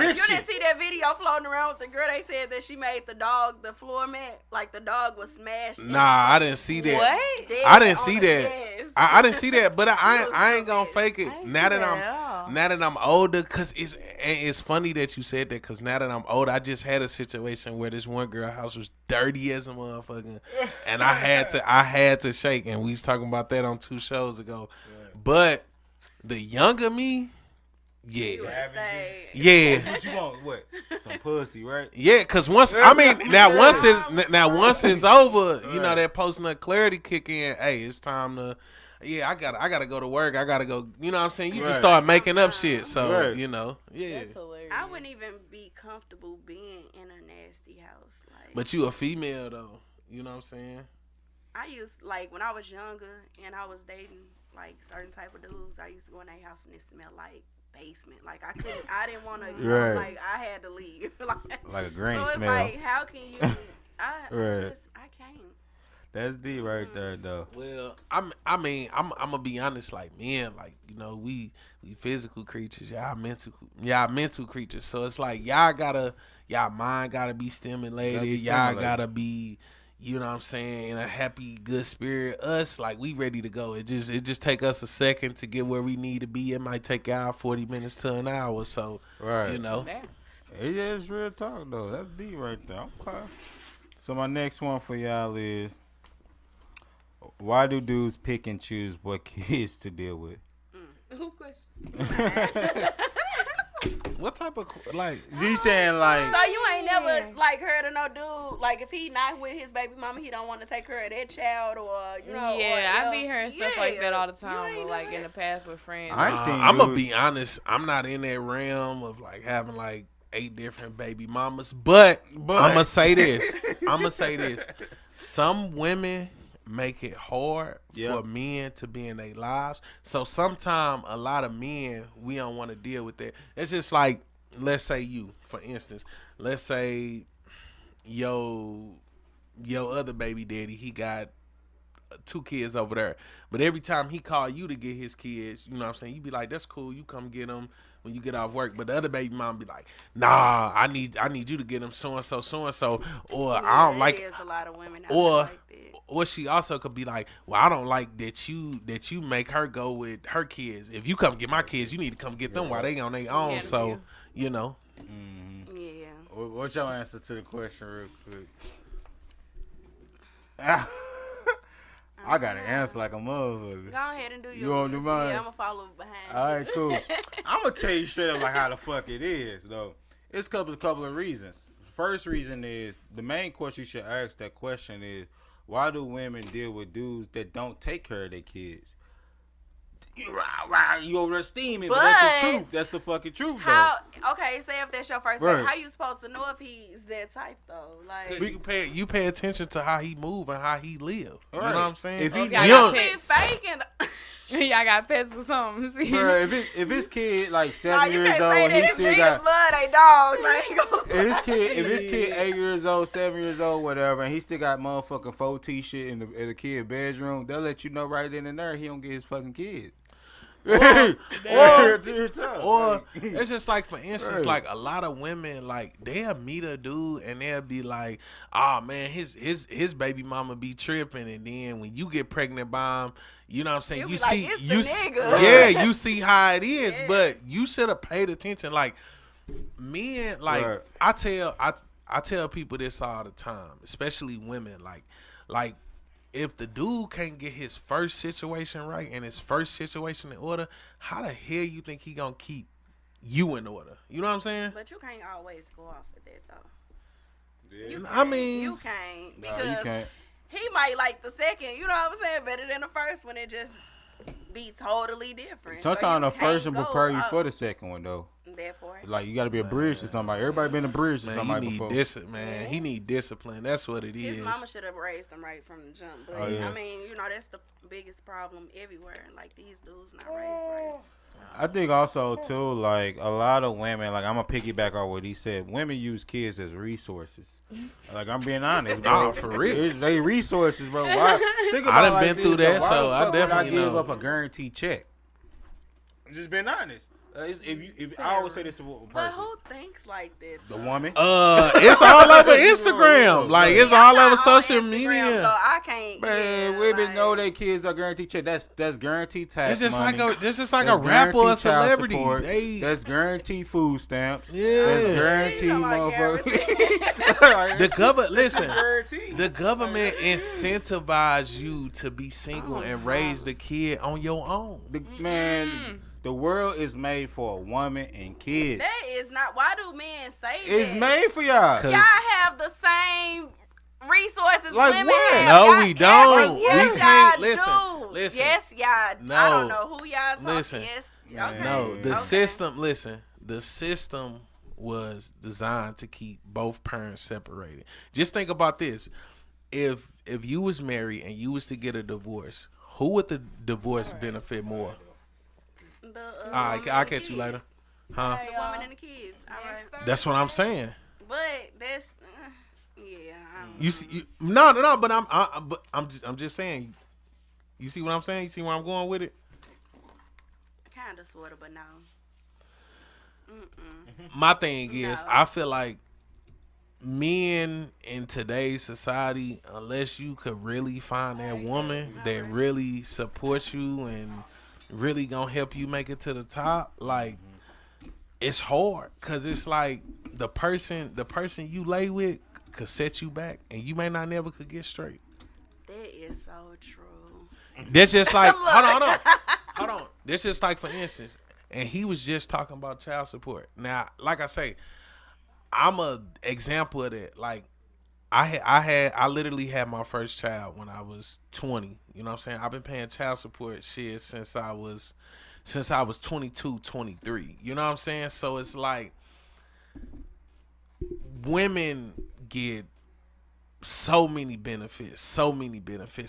You didn't see that video floating around with the girl. They said that she made the dog the floor mat, like the dog was smashed. Nah, I didn't see that. What? Dead I didn't on see the that. gas. I didn't see that, but I ain't gonna fake it. didn't Now see that that at all. now that I'm older, cause it's funny that you said that, cause now that I'm older, I just had a situation where this one girl house was dirty as a motherfucker, and I had to shake, and we was talking about that on 2 shows ago, but the younger me, yeah. What you want? What? Some pussy, right? Yeah, cause once it's over, you know, that post-nut clarity kick in. Hey, it's time to. Yeah, I gotta go to work. I gotta go. You know what I'm saying? You just start making up shit. So you know, yeah. That's hilarious. I wouldn't even be comfortable being in a nasty house. Like, But you a female though. You know what I'm saying? I used, like, when I was younger and I was dating like certain type of dudes, I used to go in their house and it smelled like basement. Like I didn't want to. Right. Like I had to leave. Like a granny so it's smell. like, how can you? I can't. That's deep right there, though. Well, I'm gonna be honest. Like, men, like, you know, we physical creatures. Y'all mental creatures. So it's like y'all mind gotta be stimulated. Y'all gotta be, you know what I'm saying, in a happy, good spirit. Us, like, we ready to go. It just take us a second to get where we need to be. It might take y'all 40 minutes to an hour. So, you know. Yeah, it's real talk, though. That's deep right there. Okay. So my next one for y'all is, why do dudes pick and choose what kids to deal with? Who question? What type of, like? You saying, like... So you ain't never, like, heard of no dude, like, if he not with his baby mama, he don't want to take care of that child, or, you know. Yeah, or, I be hearing stuff like that all the time, but, like, in the past with friends. I'm gonna be honest. I'm not in that realm of, like, having, like, 8 different baby mamas, but I'm gonna say this. Some women make it hard for men to be in their lives. So sometimes a lot of men, we don't want to deal with that. It's just like, let's say you, for instance, let's say your other baby daddy, he got 2 kids over there. But every time he call you to get his kids, you know what I'm saying, you be like, that's cool, you come get them when you get off work. But the other baby mom be like, nah, I need you to get them so and so, or I don't like. There's a lot of women out or there like that. Or she also could be like, well, I don't like that you make her go with her kids. If you come get my kids, you need to come get them while they on their own. So, you know. Mm-hmm. Yeah. What's your answer to the question real quick? I got an answer like a motherfucker. Go ahead and do yours. You want to do mine? Yeah, I'm gonna follow behind you. All right, cool. I'm gonna tell you straight up like how the fuck it is, though. It's a couple of reasons. First reason is, the main question you should ask that question is, why do women deal with dudes that don't take care of their kids? You over there steaming, but that's the truth. That's the fucking truth, though. Okay, say if that's your first Right. baby, how you supposed to know if he's that type, though? Like, You pay attention to how he move and how he live. You know what I'm saying? If he, y'all you got don't- pets. faking. Y'all got pets or something. See? Bruh, if his kid like 7 Nah, you years can't old, say and that. he His still niggas got. love they dogs. I ain't gonna If his kid 8 years old, 7 years old, whatever, and he still got motherfucking 4T shit in the kid bedroom, they'll let you know right then and there he don't get his fucking kids. Or it's just like, for instance, like a lot of women, like they'll meet a dude and they'll be like, oh man, his baby mama be tripping, and then when you get pregnant by him, you know what I'm saying, you see, you see how it is, but you should have paid attention. Like men, like I tell people this all the time, especially women, like if the dude can't get his first situation right and his first situation in order, how the hell you think he gonna keep you in order? You know what I'm saying? But you can't always go off of that though. Yeah. You can't, because you can't. He might like the second, you know what I'm saying, better than the first one. It just be totally different. Sometimes the first one prepare you for the second one though. Therefore, like you got to be a bridge to somebody. Everybody been a bridge to somebody before. He need discipline. That's what it is. His mama should have raised him right from the jump. But I mean, you know, that's the biggest problem everywhere. Like these dudes not raised right. I think also too, like a lot of women, like I'm gonna piggyback on what he said. Women use kids as resources. Like I'm being honest, bro. For real, they resources, bro. Why? Think about I done been through that, so I definitely give know. up a guaranteed check. I'm just being honest. If I always say this to a person, but who thinks like that? The woman. It's all over Instagram. Like it's all over social media. So I can't. Man, women know their kids are guaranteed check. That's guaranteed tax. It's just money. like a rapper or a celebrity. That's guaranteed food stamps. Yeah. That's guaranteed motherfuckers. The government incentivize you to be single and raise the kid on your own. The world is made for a woman and kids. That is not. Why do men say that? It's made for y'all. Y'all have the same resources like women what? have. No, y'all we don't. Yes, We can't. y'all do. Listen. Yes, y'all. No. I don't know who y'all talking. Listen. Yes. Okay. No, the system. Listen, the system was designed to keep both parents separated. Just think about this: if you was married and you was to get a divorce, who would the divorce benefit more? I'll catch you later. Huh? The woman and the kids. All right. That's what I'm saying. But that's yeah. You see, no. But I'm just saying. You see what I'm saying? You see where I'm going with it? Kind of, sort of, but no. My thing is, I feel like men in today's society, unless you could really find that woman that really supports you and really gonna help you make it to the top, like it's hard, cause it's like the person you lay with could set you back, and you may not never could get straight. That is so true. That's just like hold on. That's just like, for instance, and he was just talking about child support. Now, like I say, I'm a example of that. Like I literally had my first child when I was 20. You know what I'm saying? I've been paying child support shit since I was 22, 23. You know what I'm saying? So it's like women get so many benefits,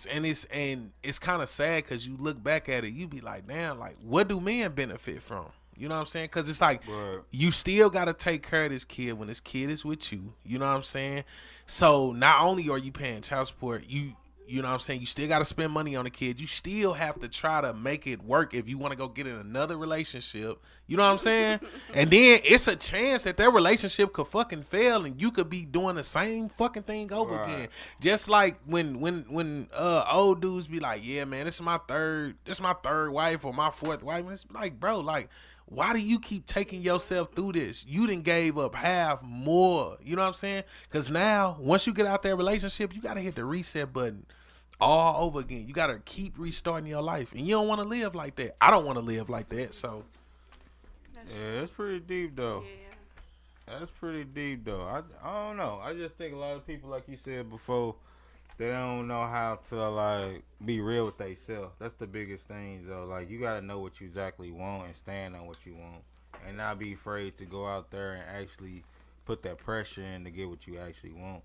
and it's kind of sad because you look back at it, you be like, damn, like what do men benefit from? You know what I'm saying? Because it's like you still got to take care of this kid when this kid is with you. You know what I'm saying? So not only are you paying child support, you know what I'm saying, you still got to spend money on the kid. You still have to try to make it work if you want to go get in another relationship. You know what I'm saying? And then it's a chance that their relationship could fucking fail and you could be doing the same fucking thing over again. Just like when old dudes be like, yeah, man, this is my third wife or my fourth wife. And it's like, bro, like, why do you keep taking yourself through this? You done gave up half more. You know what I'm saying? Because now, once you get out that relationship, you got to hit the reset button all over again. You got to keep restarting your life. And you don't want to live like that. I don't want to live like that. So, yeah, it's pretty deep, though. Yeah. That's pretty deep, though. I don't know. I just think a lot of people, like you said before, they don't know how to, like, be real with themselves. That's the biggest thing, though. Like, you got to know what you exactly want and stand on what you want. And not be afraid to go out there and actually put that pressure in to get what you actually want.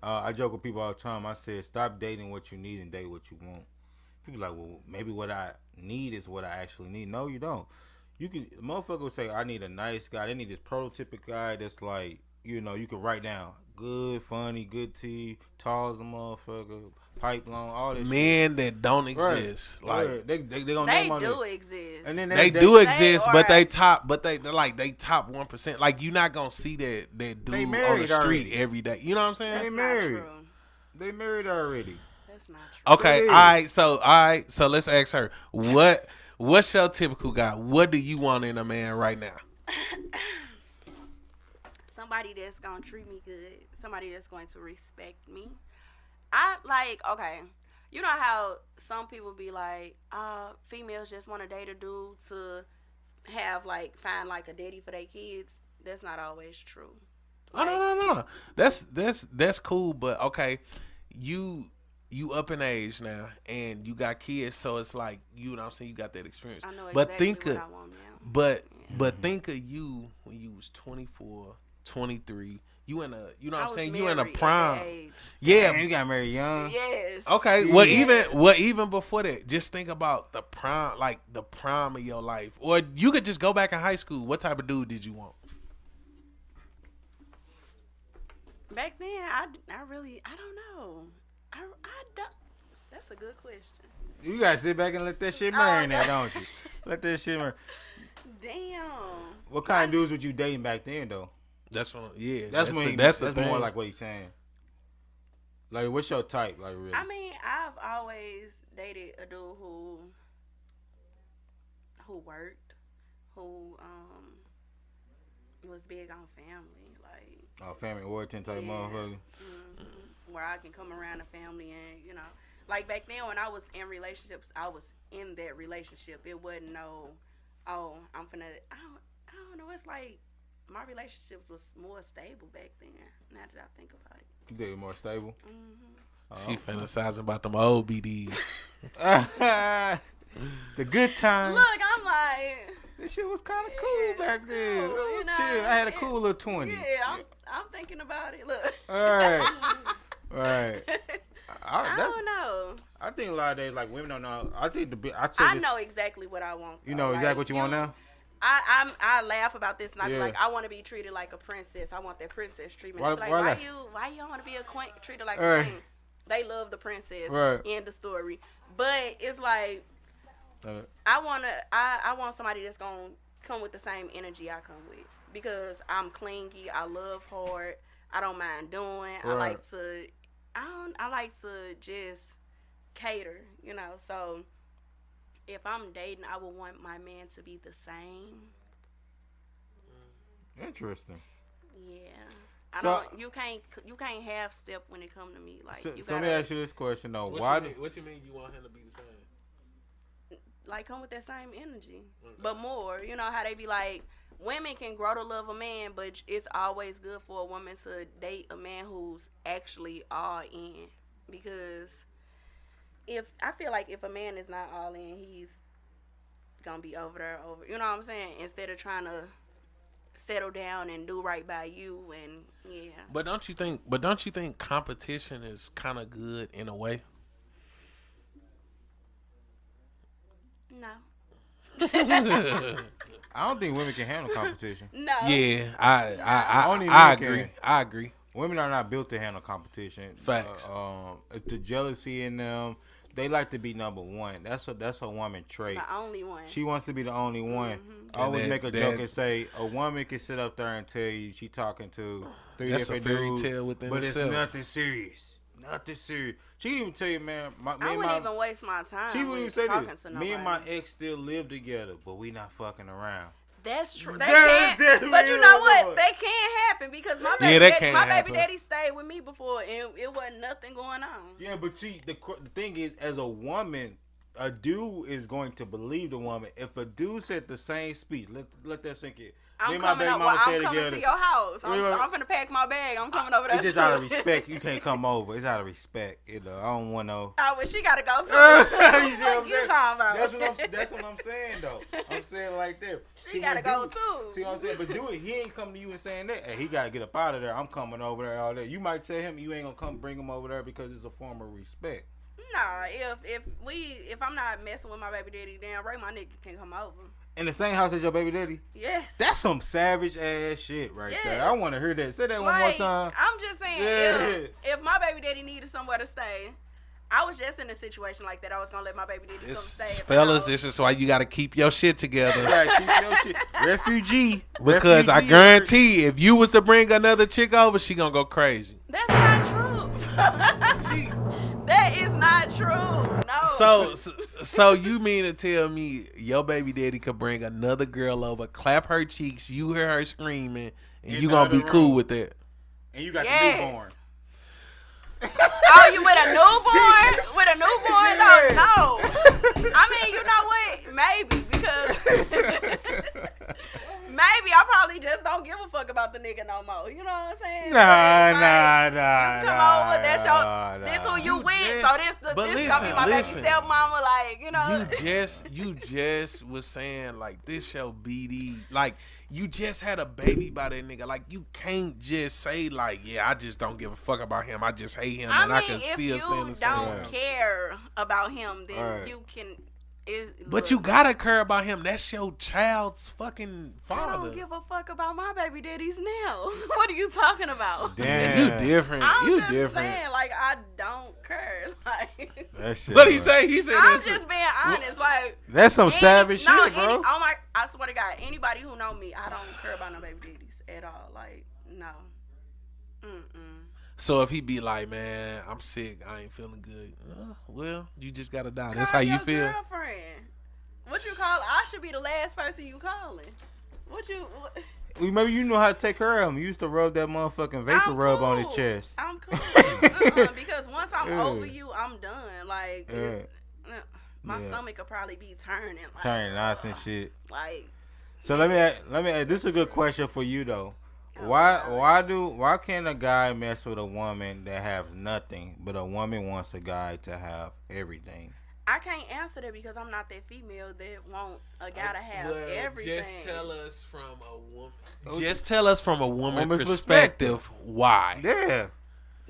I joke with people all the time. I said, stop dating what you need and date what you want. People like, well, maybe what I need is what I actually need. No, you don't. You can, motherfucker would say, I need a nice guy. They need this prototypic guy that's like you know, you can write down good, funny, good tea, tall as a motherfucker, pipe long, all this men shit. That don't exist. Right. Like they gonna they name on do it. exist. And then they do exist, but they top 1%. Like you're not gonna see that dude on the street already. every day. You know what I'm saying? They married. They married already. That's not true. Okay, all right. So let's ask her. What's your typical guy? What do you want in a man right now? Somebody that's gonna treat me good. Somebody that's going to respect me. I like, okay, you know how some people be like, females just want to date a dude to have like find like a daddy for their kids. That's not always true. Like, No. That's cool, but okay, you up in age now and you got kids, so it's like, you know what I'm saying, you got that experience. I know exactly but think what of, I want now. but think of you when you was 24, 23. You in a, you know what I'm saying, you in a prime. Yeah, man, you got married young. Yes. Yeah. Okay, even before that, just think about the prime, like the prime of your life. Or you could just go back in high school. What type of dude did you want? Back then, I don't know. I don't. That's a good question. You gotta sit back and let that shit marinate, don't you? Let that shit marinate. Damn. What kind of dudes would you dating back then, though? That's what. Yeah, that's the thing. more like what he's saying. Like, what's your type? Like, really? I mean, I've always dated a dude who worked, who was big on family, like family origin type motherfucker. Mm-hmm. Where I can come around the family and, you know, like back then when I was in relationships, I was in that relationship. It wasn't no, oh, I'm finna. I don't know. It's like my relationships was more stable back then. Now that I think about it, You dated more stable. Mm-hmm. She fantasizing about them old BDs. The good times. Look, I'm like, this shit was kind of cool back then. cool, It was you know? chill. I had a cool little 20s. yeah, I'm thinking about it. Look. All right. Right. I don't know. I think a lot of days, like, women don't know. I think I know exactly what I want. You know exactly like, what you want now? I laugh about this and I be Yeah. like, I want to be treated like a princess. I want that princess treatment. Why- They be why like, not? why you don't want to be a queen, treated like Right. a queen? They love the princess. Right. End the story. But it's like, Uh, I want somebody that's gonna come with the same energy I come with, because I'm clingy. I love hard. I don't mind doing. Right. I like to just cater, you know. So if I'm dating, I would want my man to be the same. interesting. Yeah. You can't half step when it come to me. Like, So, you so let gotta, me ask you this question though. What you mean you want him to be the same? like, come with that same energy, but more. You know how they be like, women can grow to love a man, but it's always good for a woman to date a man who's actually all in. Because I feel like if a man is not all in, he's gonna be over there. You know what I'm saying? Instead of trying to settle down and do right by you, and yeah. But don't you think competition is kind of good in a way? No. I don't think women can handle competition. No. Yeah, Only I men agree. can. I agree. Women are not built to handle competition. Facts. It's the jealousy in them. They like to be number one. That's a woman trait. The only one. She wants to be the only one. Mm-hmm. I always And make a joke and say a woman can sit up there and tell you she talking to three That's a different fairy dudes, tale within but itself. it's nothing serious. Nothing serious. She can even tell you, man. I wouldn't even waste my time. She wouldn't even say talking this. to Me and nobody. my ex still live together, but we not fucking around. That's true. That's But you know what? They can't happen because my baby daddy stayed with me before and it wasn't nothing going on. Yeah, but see, the thing is, as a woman, a dude is going to believe the woman. If a dude said the same speech, let that sink in. I'm coming to your house. I'm finna pack my bag. I'm coming over there. It's just out of respect. You can't come over. It's out of respect. You know, I don't want no. Oh, well, she gotta go too. You see what I'm saying? Talking about? That's what I'm saying though. I'm saying like that. She gotta go too. See what I'm saying? But do it. He ain't coming to you and saying that. Hey, he gotta get up out of there. I'm coming over there. All that. You might tell him you ain't gonna come bring him over there because it's a form of respect. Nah, if I'm not messing with my baby daddy, damn right, my nigga can come over. In the same house as your baby daddy? Yes. That's some savage ass shit right there. I want to hear that. Say that one more time. I'm just saying, if my baby daddy needed somewhere to stay, I was just in a situation like that. I was gonna let my baby daddy come stay. Fellas, this is why you gotta keep your shit together. Keep your shit. Refugee. Because I guarantee if you was to bring another chick over, she gonna go crazy. That's not true. That is not true. No. So you mean to tell me your baby daddy could bring another girl over, clap her cheeks, you hear her screaming, and you gonna be cool with that? And you got the newborn. Oh, you with a newborn? With a newborn? No. I mean, you know what? Maybe because maybe I probably just don't give a fuck about the nigga no more. You know what I'm saying? Nah. Come over, that's this who you with. So this gonna be my baby stepmama. Like, you know. You just was saying like this your BD. Like you just had a baby by that nigga. Like you can't just say like, yeah, I just don't give a fuck about him. I just hate him, and I can still stand the same. If you don't care about him, then you can. But you gotta care about him. That's your child's fucking father. I don't give a fuck about my baby daddies now. What are you talking about? Damn, you different. I'm just saying, like I don't care. Like that shit. What he say? He said, I'm just being honest. Like that's some savage shit, bro. I swear to God, anybody who know me, I don't care about no baby daddies at all. Like no. So if he be like, man, I'm sick, I ain't feeling good. Well, you just gotta die. That's how you feel. Girlfriend. What you call? I should be the last person you calling. What? Maybe you know how to take care of him. You used to rub that motherfucking vapor rub on his chest. I'm cool. Because once I'm over you, I'm done. Like my stomach could probably be turning. Like, turning nice and shit. Like. So let me ask, this is a good question for you though. Why can't a guy mess with a woman that has nothing, but a woman wants a guy to have everything? I can't answer that because I'm not that female that want a guy to have everything. Just tell us from a woman's perspective why. Yeah.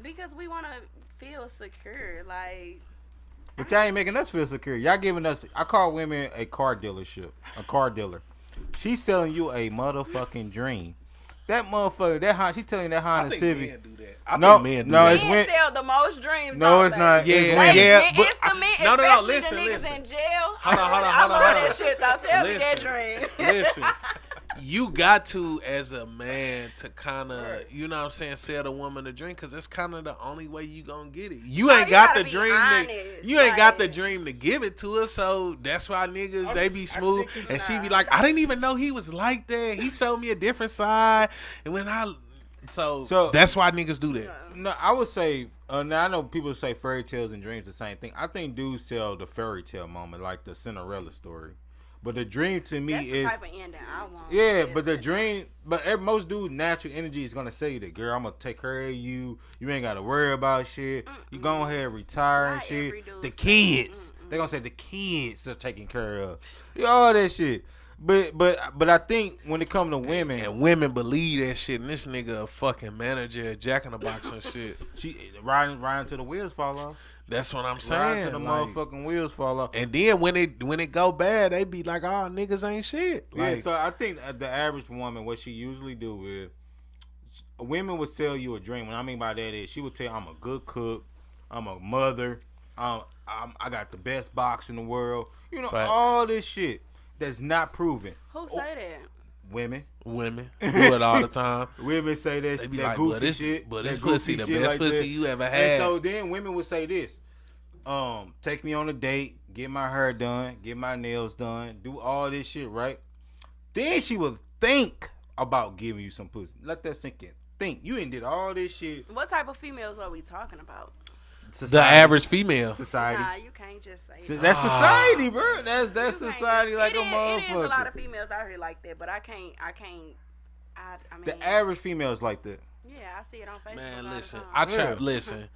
Because we want to feel secure, like. But y'all ain't making us feel secure. Y'all giving us. I call women a car dealership, a car dealer. She's selling you a motherfucking dream. That motherfucker, she telling you that Honda Civic. Men do that. I think men do that. Men sell the most dreams. No, it's not. Yeah. But listen. The niggas in jail. Hold on. I love that shit. I sell me that dream. Listen. You got to, as a man, to kind of, you know what I'm saying, sell the woman a dream, because that's kind of the only way you gonna get it. You ain't got the dream. You ain't got the dream to give it to her, so that's why niggas, they be smooth. And she be like, I didn't even know he was like that. He showed me a different side. And when so that's why niggas do that. No, I would say, now I know people say fairy tales and dreams the same thing. I think dudes sell the fairy tale moment, like the Cinderella story. But the dream to me is the type of ending I want. Yeah, but the dream, most dudes' natural energy is gonna say that, girl, I'm gonna take care of you. You ain't gotta worry about shit. You go ahead and retire and shit. The kids, they gonna say the kids are taken care of. All that shit. But I think when it comes to women, and women believe that shit, and this nigga a fucking manager at Jack in the Box and shit. She riding till the wheels fall off. That's what I'm saying. Riding till the motherfucking wheels fall off. And then when it go bad, they be like, "Oh, niggas ain't shit." Yeah, so I think the average woman, what she usually do is, women would sell you a dream. What I mean by that is, she would tell you, I'm a good cook, I'm a mother, I got the best box in the world. You know, all this shit that's not proven. Who say that? Women do it all the time. Women say that, they be that like, goofy shit. But this pussy the best pussy you ever had. And so then women would say this, take me on a date, get my hair done, get my nails done, do all this shit, right? Then she would think about giving you some pussy. Let that sink in. Think. You ain't did all this shit. What type of females are we talking about? Society. The average female. Society. Nah, you can't just say that. That's society, bro. That's society like a motherfucker. It is a lot of females out here like that, but I mean, the average female is like that. Yeah, I see it on Facebook. Man, listen,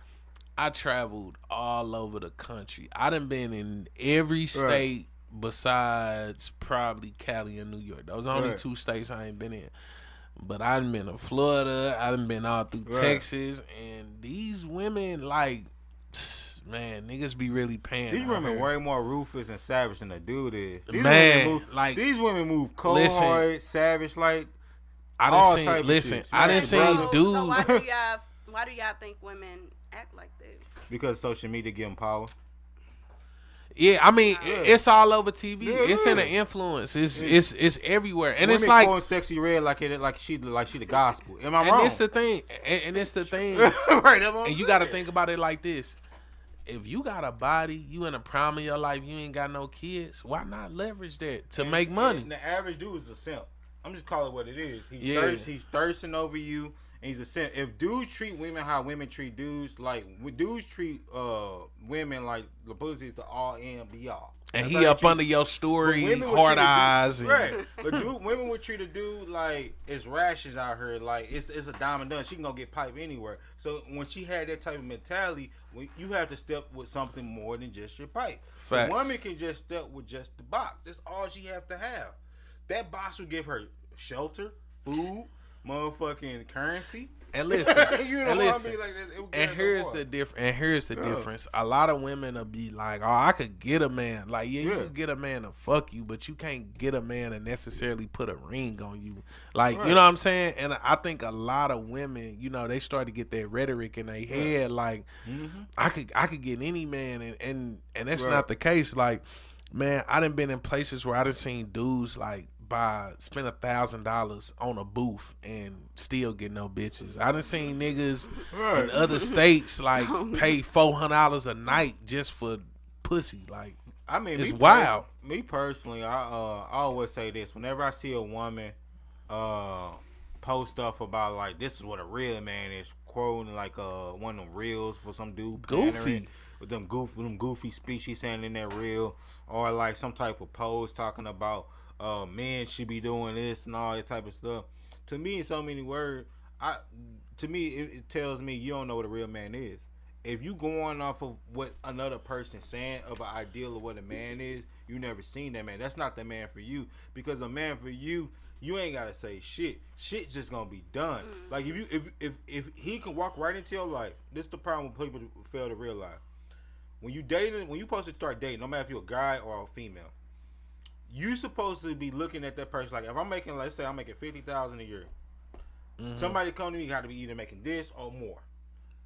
I traveled all over the country. I done been in every state besides probably Cali and New York. Those are only two states I ain't been in. But I done been to Florida. I done been all through Texas, and these women like man, niggas be really paying. These women way more ruthless and savage than a dude is. These women move cold-hearted, savage, like I done seen. I done seen dudes. So why do y'all think women act like that? Because social media give them power. Yeah, I mean, it's all over TV. Yeah, it's in the influence. It's everywhere, and women it's like going sexy red like she the gospel. Am I wrong? And it's the thing. And it's the thing. Right. And you got to think about it like this: if you got a body, you in the prime of your life, you ain't got no kids. Why not leverage that to make money? And the average dude is a simp. I'm just calling it what it is. He's thirsting over you. And he's a simp. If dudes treat women how women treat dudes, like dudes treat women like the pussy is the all and be all. And that's he up under your story, hard eyes. Right. But women would treat a dude like it's rashes out here, like it's a dime and done. She can go get pipe anywhere. So when she had that type of mentality, you have to step with something more than just your pipe. Facts. The woman can just step with just the box. That's all she have to have. That box will give her shelter, food, motherfucking currency. And listen, you know what I mean? Like, and here's the difference. And here's the difference. A lot of women will be like, "Oh, I could get a man." Like, you can get a man to fuck you, but you can't get a man to necessarily put a ring on you. Like, you know what I'm saying? And I think a lot of women, they start to get that rhetoric in their head. Like, I could get any man, and that's not the case. Like, man, I done been in places where I done seen dudes like spend $1,000 on a booth and still get no bitches. I done seen niggas in other states like pay $400 a night just for pussy. Like, I mean, it's wild. Me personally, I always say this: whenever I see a woman post stuff about like this is what a real man is, quoting like one of them reels for some dude goofy. With them goofy speech he's saying in that reel, or like some type of post talking about men should be doing this and all that type of stuff. To me, in so many words, it tells me you don't know what a real man is. If you going off of what another person saying of an ideal of what a man is, you never seen that man. That's not the man for you. Because a man for you, you ain't gotta say shit. Shit's just gonna be done. Like if he can walk right into your life, this is the problem people fail to realize. When you supposed to start dating, no matter if you're a guy or a female, you supposed to be looking at that person like, if I'm making, let's say I'm making $50,000 a year, somebody come to me, got to be either making this or more.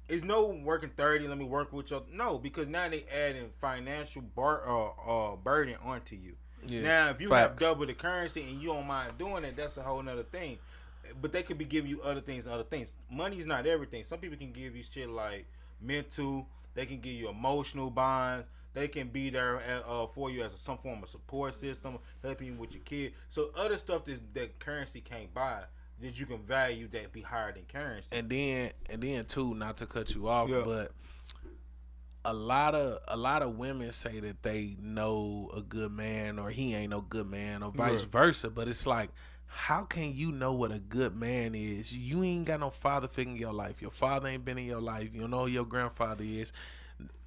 It's no working 30. Let me work with you. No, because now they adding financial burden onto you. Yeah, now, if you have double the currency and you don't mind doing it, that's a whole nother thing. But they could be giving you other things. Money's not everything. Some people can give you shit like mental. They can give you emotional bonds. They can be there for you as some form of support system, helping you with your kid. So other stuff that currency can't buy, that you can value that be higher than currency. And then too, not to cut you off, but a lot of women say that they know a good man or he ain't no good man or vice versa. But it's like, how can you know what a good man is? You ain't got no father figure in your life. Your father ain't been in your life. You don't know who your grandfather is.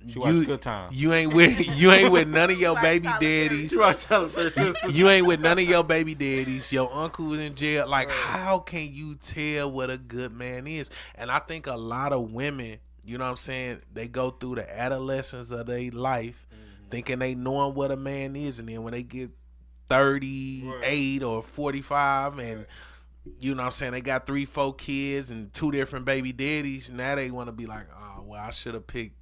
She watched Good Time. You ain't with none of your baby daddies. You ain't with none of your baby daddies. Your uncle was in jail. Like, how can you tell what a good man is? And I think a lot of women, you know what I'm saying, they go through the adolescence of their life thinking they knowing what a man is, and then when they get 38 or 45 and you know what I'm saying, they got 3-4 kids and 2 different baby daddies, now they want to be like, oh well, I should have picked,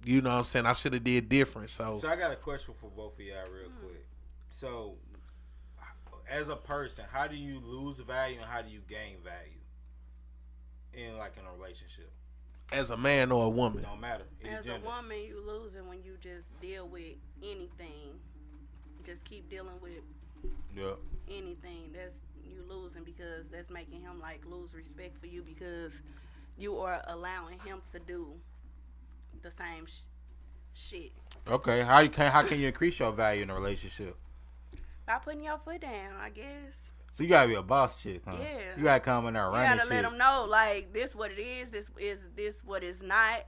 you know what I'm saying, I should have did different. So I got a question for both of y'all real quick. So as a person, how do you lose value and how do you gain value in like in a relationship? As a man or a woman? Don't matter. As a woman, you losing when you just deal with anything. Just keep dealing with anything. That's you losing, because that's making him like lose respect for you, because you are allowing him to do the same shit. Okay, how can you increase your value in a relationship? By putting your foot down, I guess. So you gotta be a boss chick, huh? Yeah. You gotta come in there running shit. You gotta let them know, like, this what it is. This what it's not.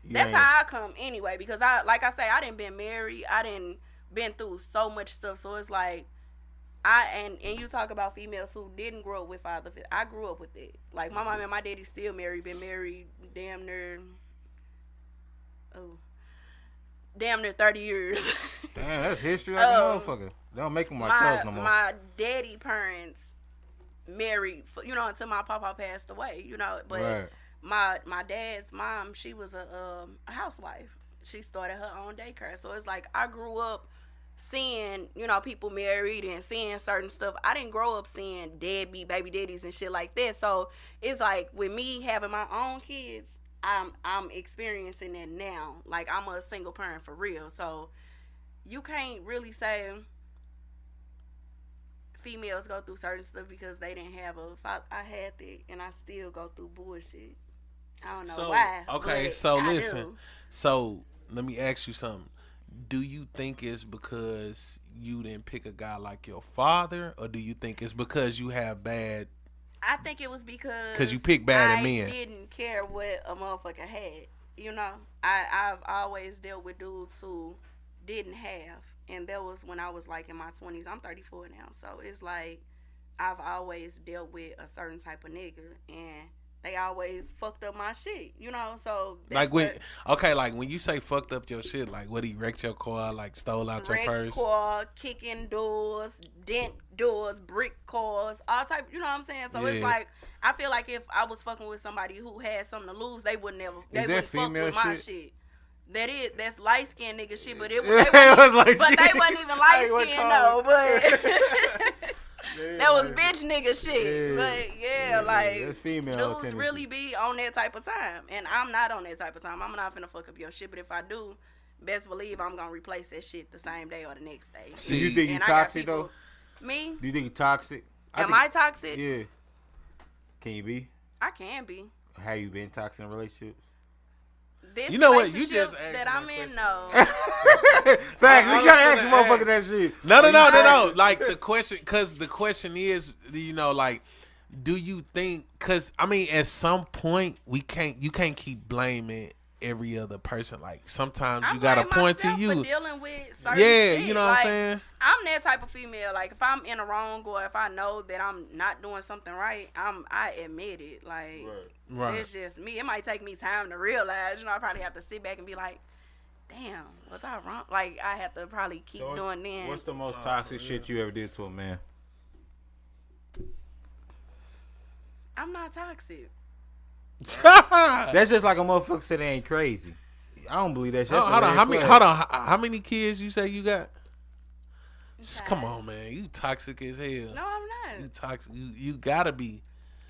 That's how I come anyway, because I say, I didn't been married. I didn't been through so much stuff. So it's like, and you talk about females who didn't grow up with father. I grew up with it. Like, my mom and my daddy still married. Been married damn near. damn near 30 years. Damn, that's history like a motherfucker. They don't make them like clothes no more. My daddy parents married, until my papa passed away, But right. my dad's mom, she was a housewife. She started her own daycare. So it's like I grew up seeing, people married and seeing certain stuff. I didn't grow up seeing deadbeat baby daddies and shit like that. So it's like with me having my own kids, I'm experiencing it now. Like I'm a single parent for real. So you can't really say females go through certain stuff because they didn't have a father. I had that, and I still go through bullshit. I don't know why. Okay, so listen. So let me ask you something. Do you think it's because you didn't pick a guy like your father, or do you think it's because you have bad? I think it was because you pick bad men. I didn't care what a motherfucker had. I've always dealt with dudes who didn't have, and that was when I was like in my 20s. I'm 34 now, so it's like I've always dealt with a certain type of nigga, and they always fucked up my shit, So like when you say fucked up your shit, like what, he wrecked your car, like stole out your purse, car, kicking doors, dent doors, brick cars, all type. You know what I'm saying? So it's like I feel like if I was fucking with somebody who had something to lose, they would never. They wouldn't fuck with my shit. That's light skinned nigga shit, but they wasn't even light skinned though. But that was bitch nigga shit. But like dudes really be on that type of time, and I'm not on that type of time. I'm not finna fuck up your shit, but if I do, best believe I'm gonna replace that shit the same day or the next day. Do you think you toxic though? Me? Do you think you toxic? Am I toxic? Yeah. Can you be? I can be. Have you been toxic in relationships? This you know what? You just that I'm in, no. Facts. You gotta ask the motherfucker that shit. No. Like the question, because the question is, like, do you think? Because I mean, at some point, you can't keep blaming every other person. Like sometimes you gotta point to you. For dealing with certain shit. You know what I'm saying? I'm that type of female. Like if I'm in the wrong or if I know that I'm not doing something right, I admit it. Like right. It's just me. It might take me time to realize. I probably have to sit back and be like, damn, was I wrong? Like I have to probably keep doing that. What's the most toxic shit you ever did to a man? I'm not toxic. That's just like a motherfucker said they ain't crazy. I don't believe that shit. Hold on. How many kids you say you got? Just, come on, man. You toxic as hell. No, I'm not. You toxic. You gotta be.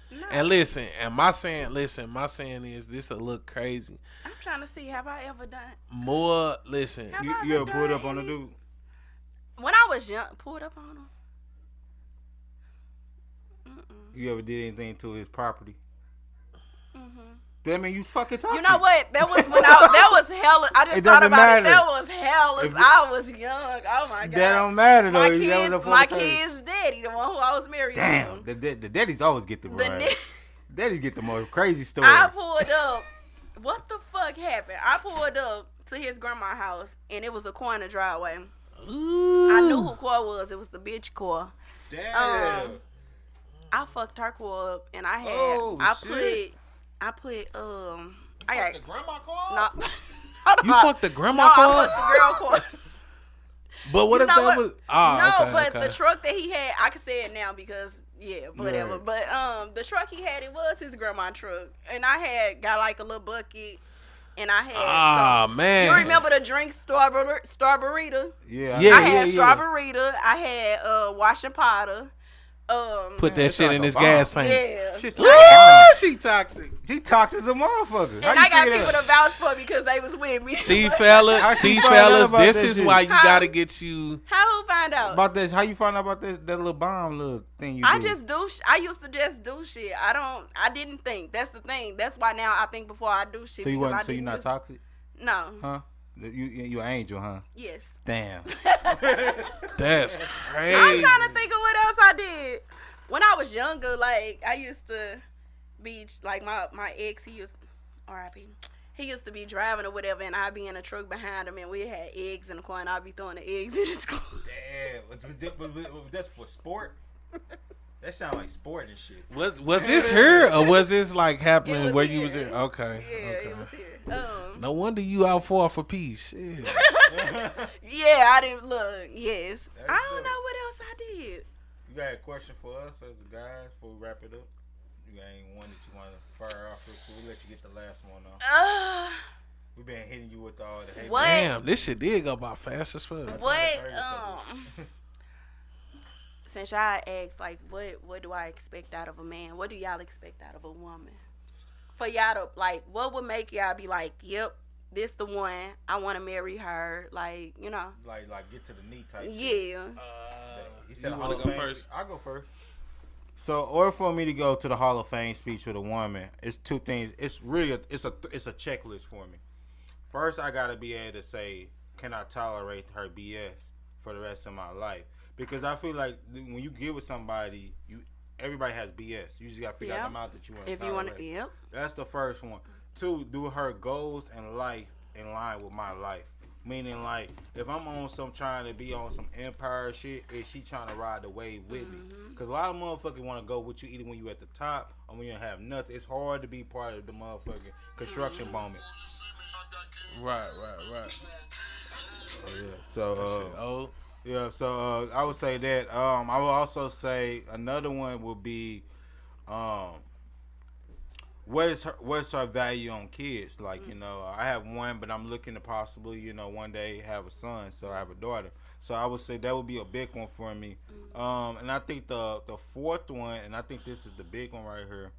No. And listen, my saying is this will look crazy. I'm trying to see, have I ever done more? Listen, you ever pulled up on a dude? When I was young, pulled up on him. You ever did anything to his property? Mm-hmm. That mean you fucking toxic. You know what? That was when that was hella. I just thought about it. That was hella. I was young. Oh my god. That don't matter though. My kid's daddy, the one who I was married to. Damn. The daddies always get the right. Daddies get the more crazy stories. I pulled up. What the fuck happened? I pulled up to his grandma's house and it was a corner driveway. Ooh. I knew who core was. It was the bitch core. Damn. I fucked her core up and I had. I put I got the grandma car? No. You fucked the grandma car? No, I fucked the girl car. But what if that was? But the truck that he had, I can say it now because whatever. Right. But the truck he had, it was his grandma's truck, and I got like a little bucket, and I had. Man! You remember the drink Strawberryta? Yeah. I had Strawberryta. I had washing powder. Put that shit in his gas tank. Yeah. She toxic. She toxic as a motherfucker. And I got people to vouch for because they was with me. See, fellas, this is why you gotta get you. How who find out about this? How you find out about that little bomb little thing you did? I used to just do shit. I didn't think. That's the thing. That's why now I think before I do shit. So you're not toxic? No. Huh? You an angel, huh? Yes. Damn. That's crazy. I'm trying to think of what else I did. When I was younger, like I used to be like my ex. He used R.I.P. He used to be driving or whatever, and I'd be in a truck behind him, and we had eggs in the car, and I'd be throwing the eggs in his car. Damn. But that's for sport. That sound like sport and shit. Was this here or was this like happening where you was here? Okay. Yeah, okay. it was here. No wonder you out for peace. Yeah. Yeah, I didn't look. Yes, I don't know what else I did. You got a question for us as the guys before we wrap it up? You got any one that you want to fire off real quick? We'll let you get the last one off. We've been hitting you with all the hate. What? Damn, this shit did go by fast as fuck. What? Since y'all asked, like, what do I expect out of a man? What do y'all expect out of a woman? For y'all to, like, what would make y'all be like, yep, this the one, I want to marry her, like, you know. Like get to the knee type shit. Yeah. He said you want to go first? I'll go first. So, in order for me to go to the Hall of Fame speech with a woman, it's two things. It's really it's a checklist for me. First, I gotta be able to say, can I tolerate her BS for the rest of my life? Because I feel like when you get with somebody, everybody has BS. You just gotta figure out the amount that you want to tolerate. If you want to, yep. That's the first one. Two, do her goals and life in line with my life. Meaning, like, if I'm on trying to be on some empire shit, is she trying to ride the wave with me? Because a lot of motherfuckers want to go with you either when you at the top or when you don't have nothing. It's hard to be part of the motherfucking construction moment. Right. Oh, yeah. So, yeah. So I would say that. I would also say another one would be, what's her value on kids? Like, you know, I have one, but I'm looking to possibly, you know, one day have a son. So I have a daughter. So I would say that would be a big one for me. And I think the fourth one, and I think this is the big one right here,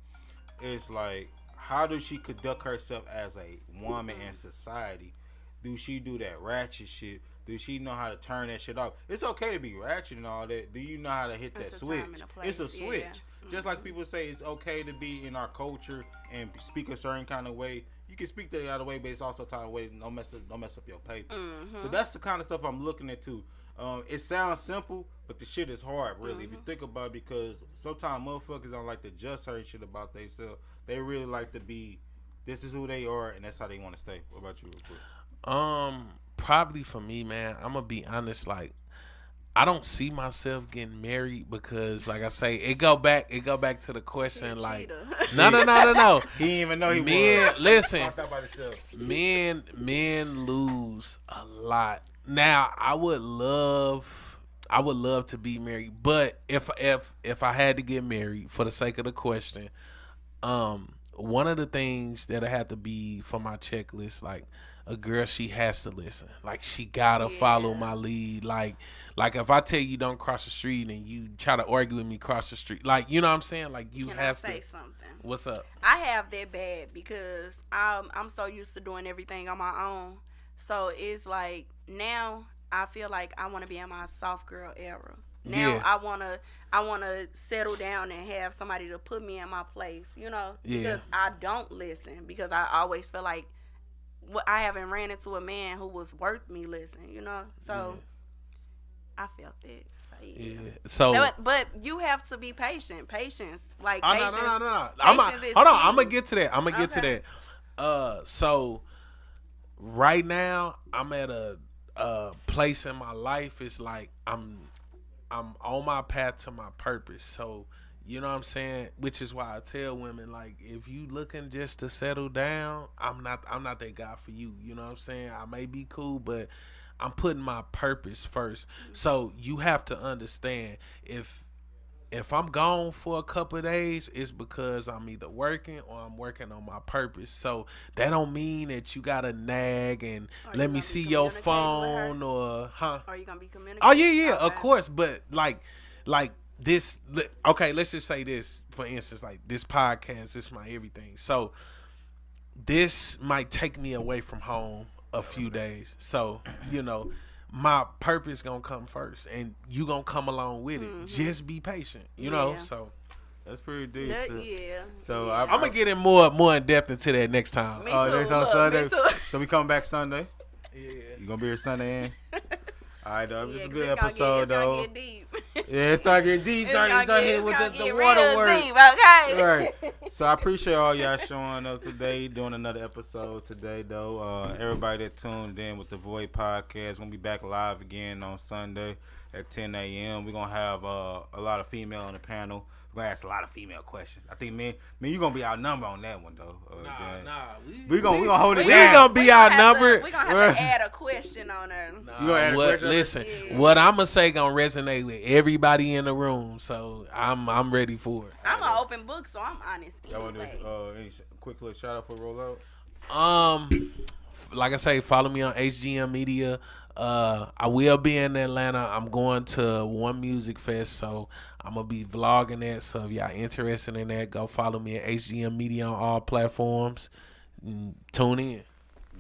is like, how does she conduct herself as a woman in society? Do she do that ratchet shit? Do she know how to turn that shit off? It's okay to be ratchet and all that. Do you know how to hit that switch? It's a switch. Yeah. Just like people say it's okay to be in our culture and speak a certain kind of way. You can speak that other way, but it's also a kind of way don't mess up your paper. So that's the kind of stuff I'm looking at too. It sounds simple, but the shit is hard, really, if you think about it, because sometimes motherfuckers don't like to just certain shit about themselves. They really like to be, this is who they are, and that's how they want to stay. What about you, real quick? Probably for me, man, I'm gonna be honest, like, I don't see myself getting married because, like I say, it go back to the question, like, no. He didn't even know he was. Listen, men lose a lot. Now, I would love to be married, but if I had to get married for the sake of the question, one of the things that I have to be for my checklist, like, a girl, she has to listen. Like, she gotta follow my lead. Like if I tell you don't cross the street and you try to argue with me cross the street, like, you know what I'm saying? Like, you have to. Can I say something? What's up? I have that bad because I'm so used to doing everything on my own. So it's like now I feel like I want to be in my soft girl era. Now I wanna settle down and have somebody to put me in my place. You know, because I don't listen because I always feel like. I haven't ran into a man who was worth me listening, you know. So I felt that. So, So, but you have to be patient. Patience, like no. I'm gonna get to that. So right now I'm at a place in my life. It's like I'm on my path to my purpose. So. You know what I'm saying? Which is why I tell women, like, if you looking just to settle down, I'm not that guy for you. You know what I'm saying? I may be cool, but I'm putting my purpose first. So you have to understand if I'm gone for a couple of days, it's because I'm either working or I'm working on my purpose. So that don't mean that you gotta nag and let me see your phone or Are you gonna be communicating? Oh yeah, of course. But like. This, okay, let's just say this, for instance, like this podcast, this is my everything. So this might take me away from home a few days. So, you know, my purpose gonna come first and you gonna come along with it. Just be patient, you know? So that's pretty deep. So I'm gonna get in more in depth into that next time. Next on Sunday. So we come back Sunday. Yeah. You gonna be here Sunday in? All right, though. It's a good episode, though. It's getting deep. Yeah, it started getting deep. Start hitting with the water word. Deep, okay. Right. So I appreciate all y'all showing up today, doing another episode today, though. Everybody that tuned in with the Void Podcast, we'll be back live again on Sunday. at 10 a.m. We're gonna have a lot of female on the panel. We're gonna ask a lot of female questions. I think me, you gonna be outnumbered on that one though. We gonna hold it down. We gonna be outnumbered. We gonna have to add a question on there. You gonna add a question? Listen, what I'm gonna say gonna resonate with everybody in the room. So I'm ready for it. I'm an open book, so I'm honest. Anyway. Any quick little shout out for rollout? Like I say, follow me on HGM Media. I will be in Atlanta. I'm going to One Music Fest, so I'm gonna be vlogging that. So if y'all interested in that, go follow me at HGM Media on all platforms. Tune in.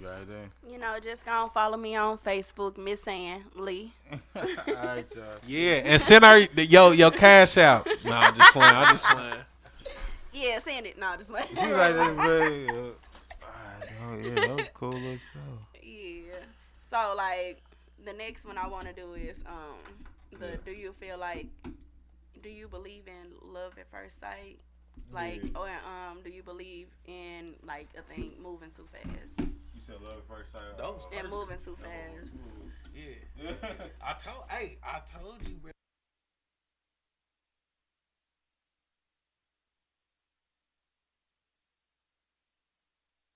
Right there. You know, just go and follow me on Facebook, Miss Ann Lee. All right, y'all. Yeah, and send her your cash out. Nah, just playing. I'm just playing. Yeah, send it. No, just playing. She's like this, very. Yeah, that was a cool little show. Yeah. So like the next one I want to do is do you believe in love at first sight? Like or do you believe in like a thing moving too fast? You said love at first sight. And moving too fast. Yeah. I told you, bro.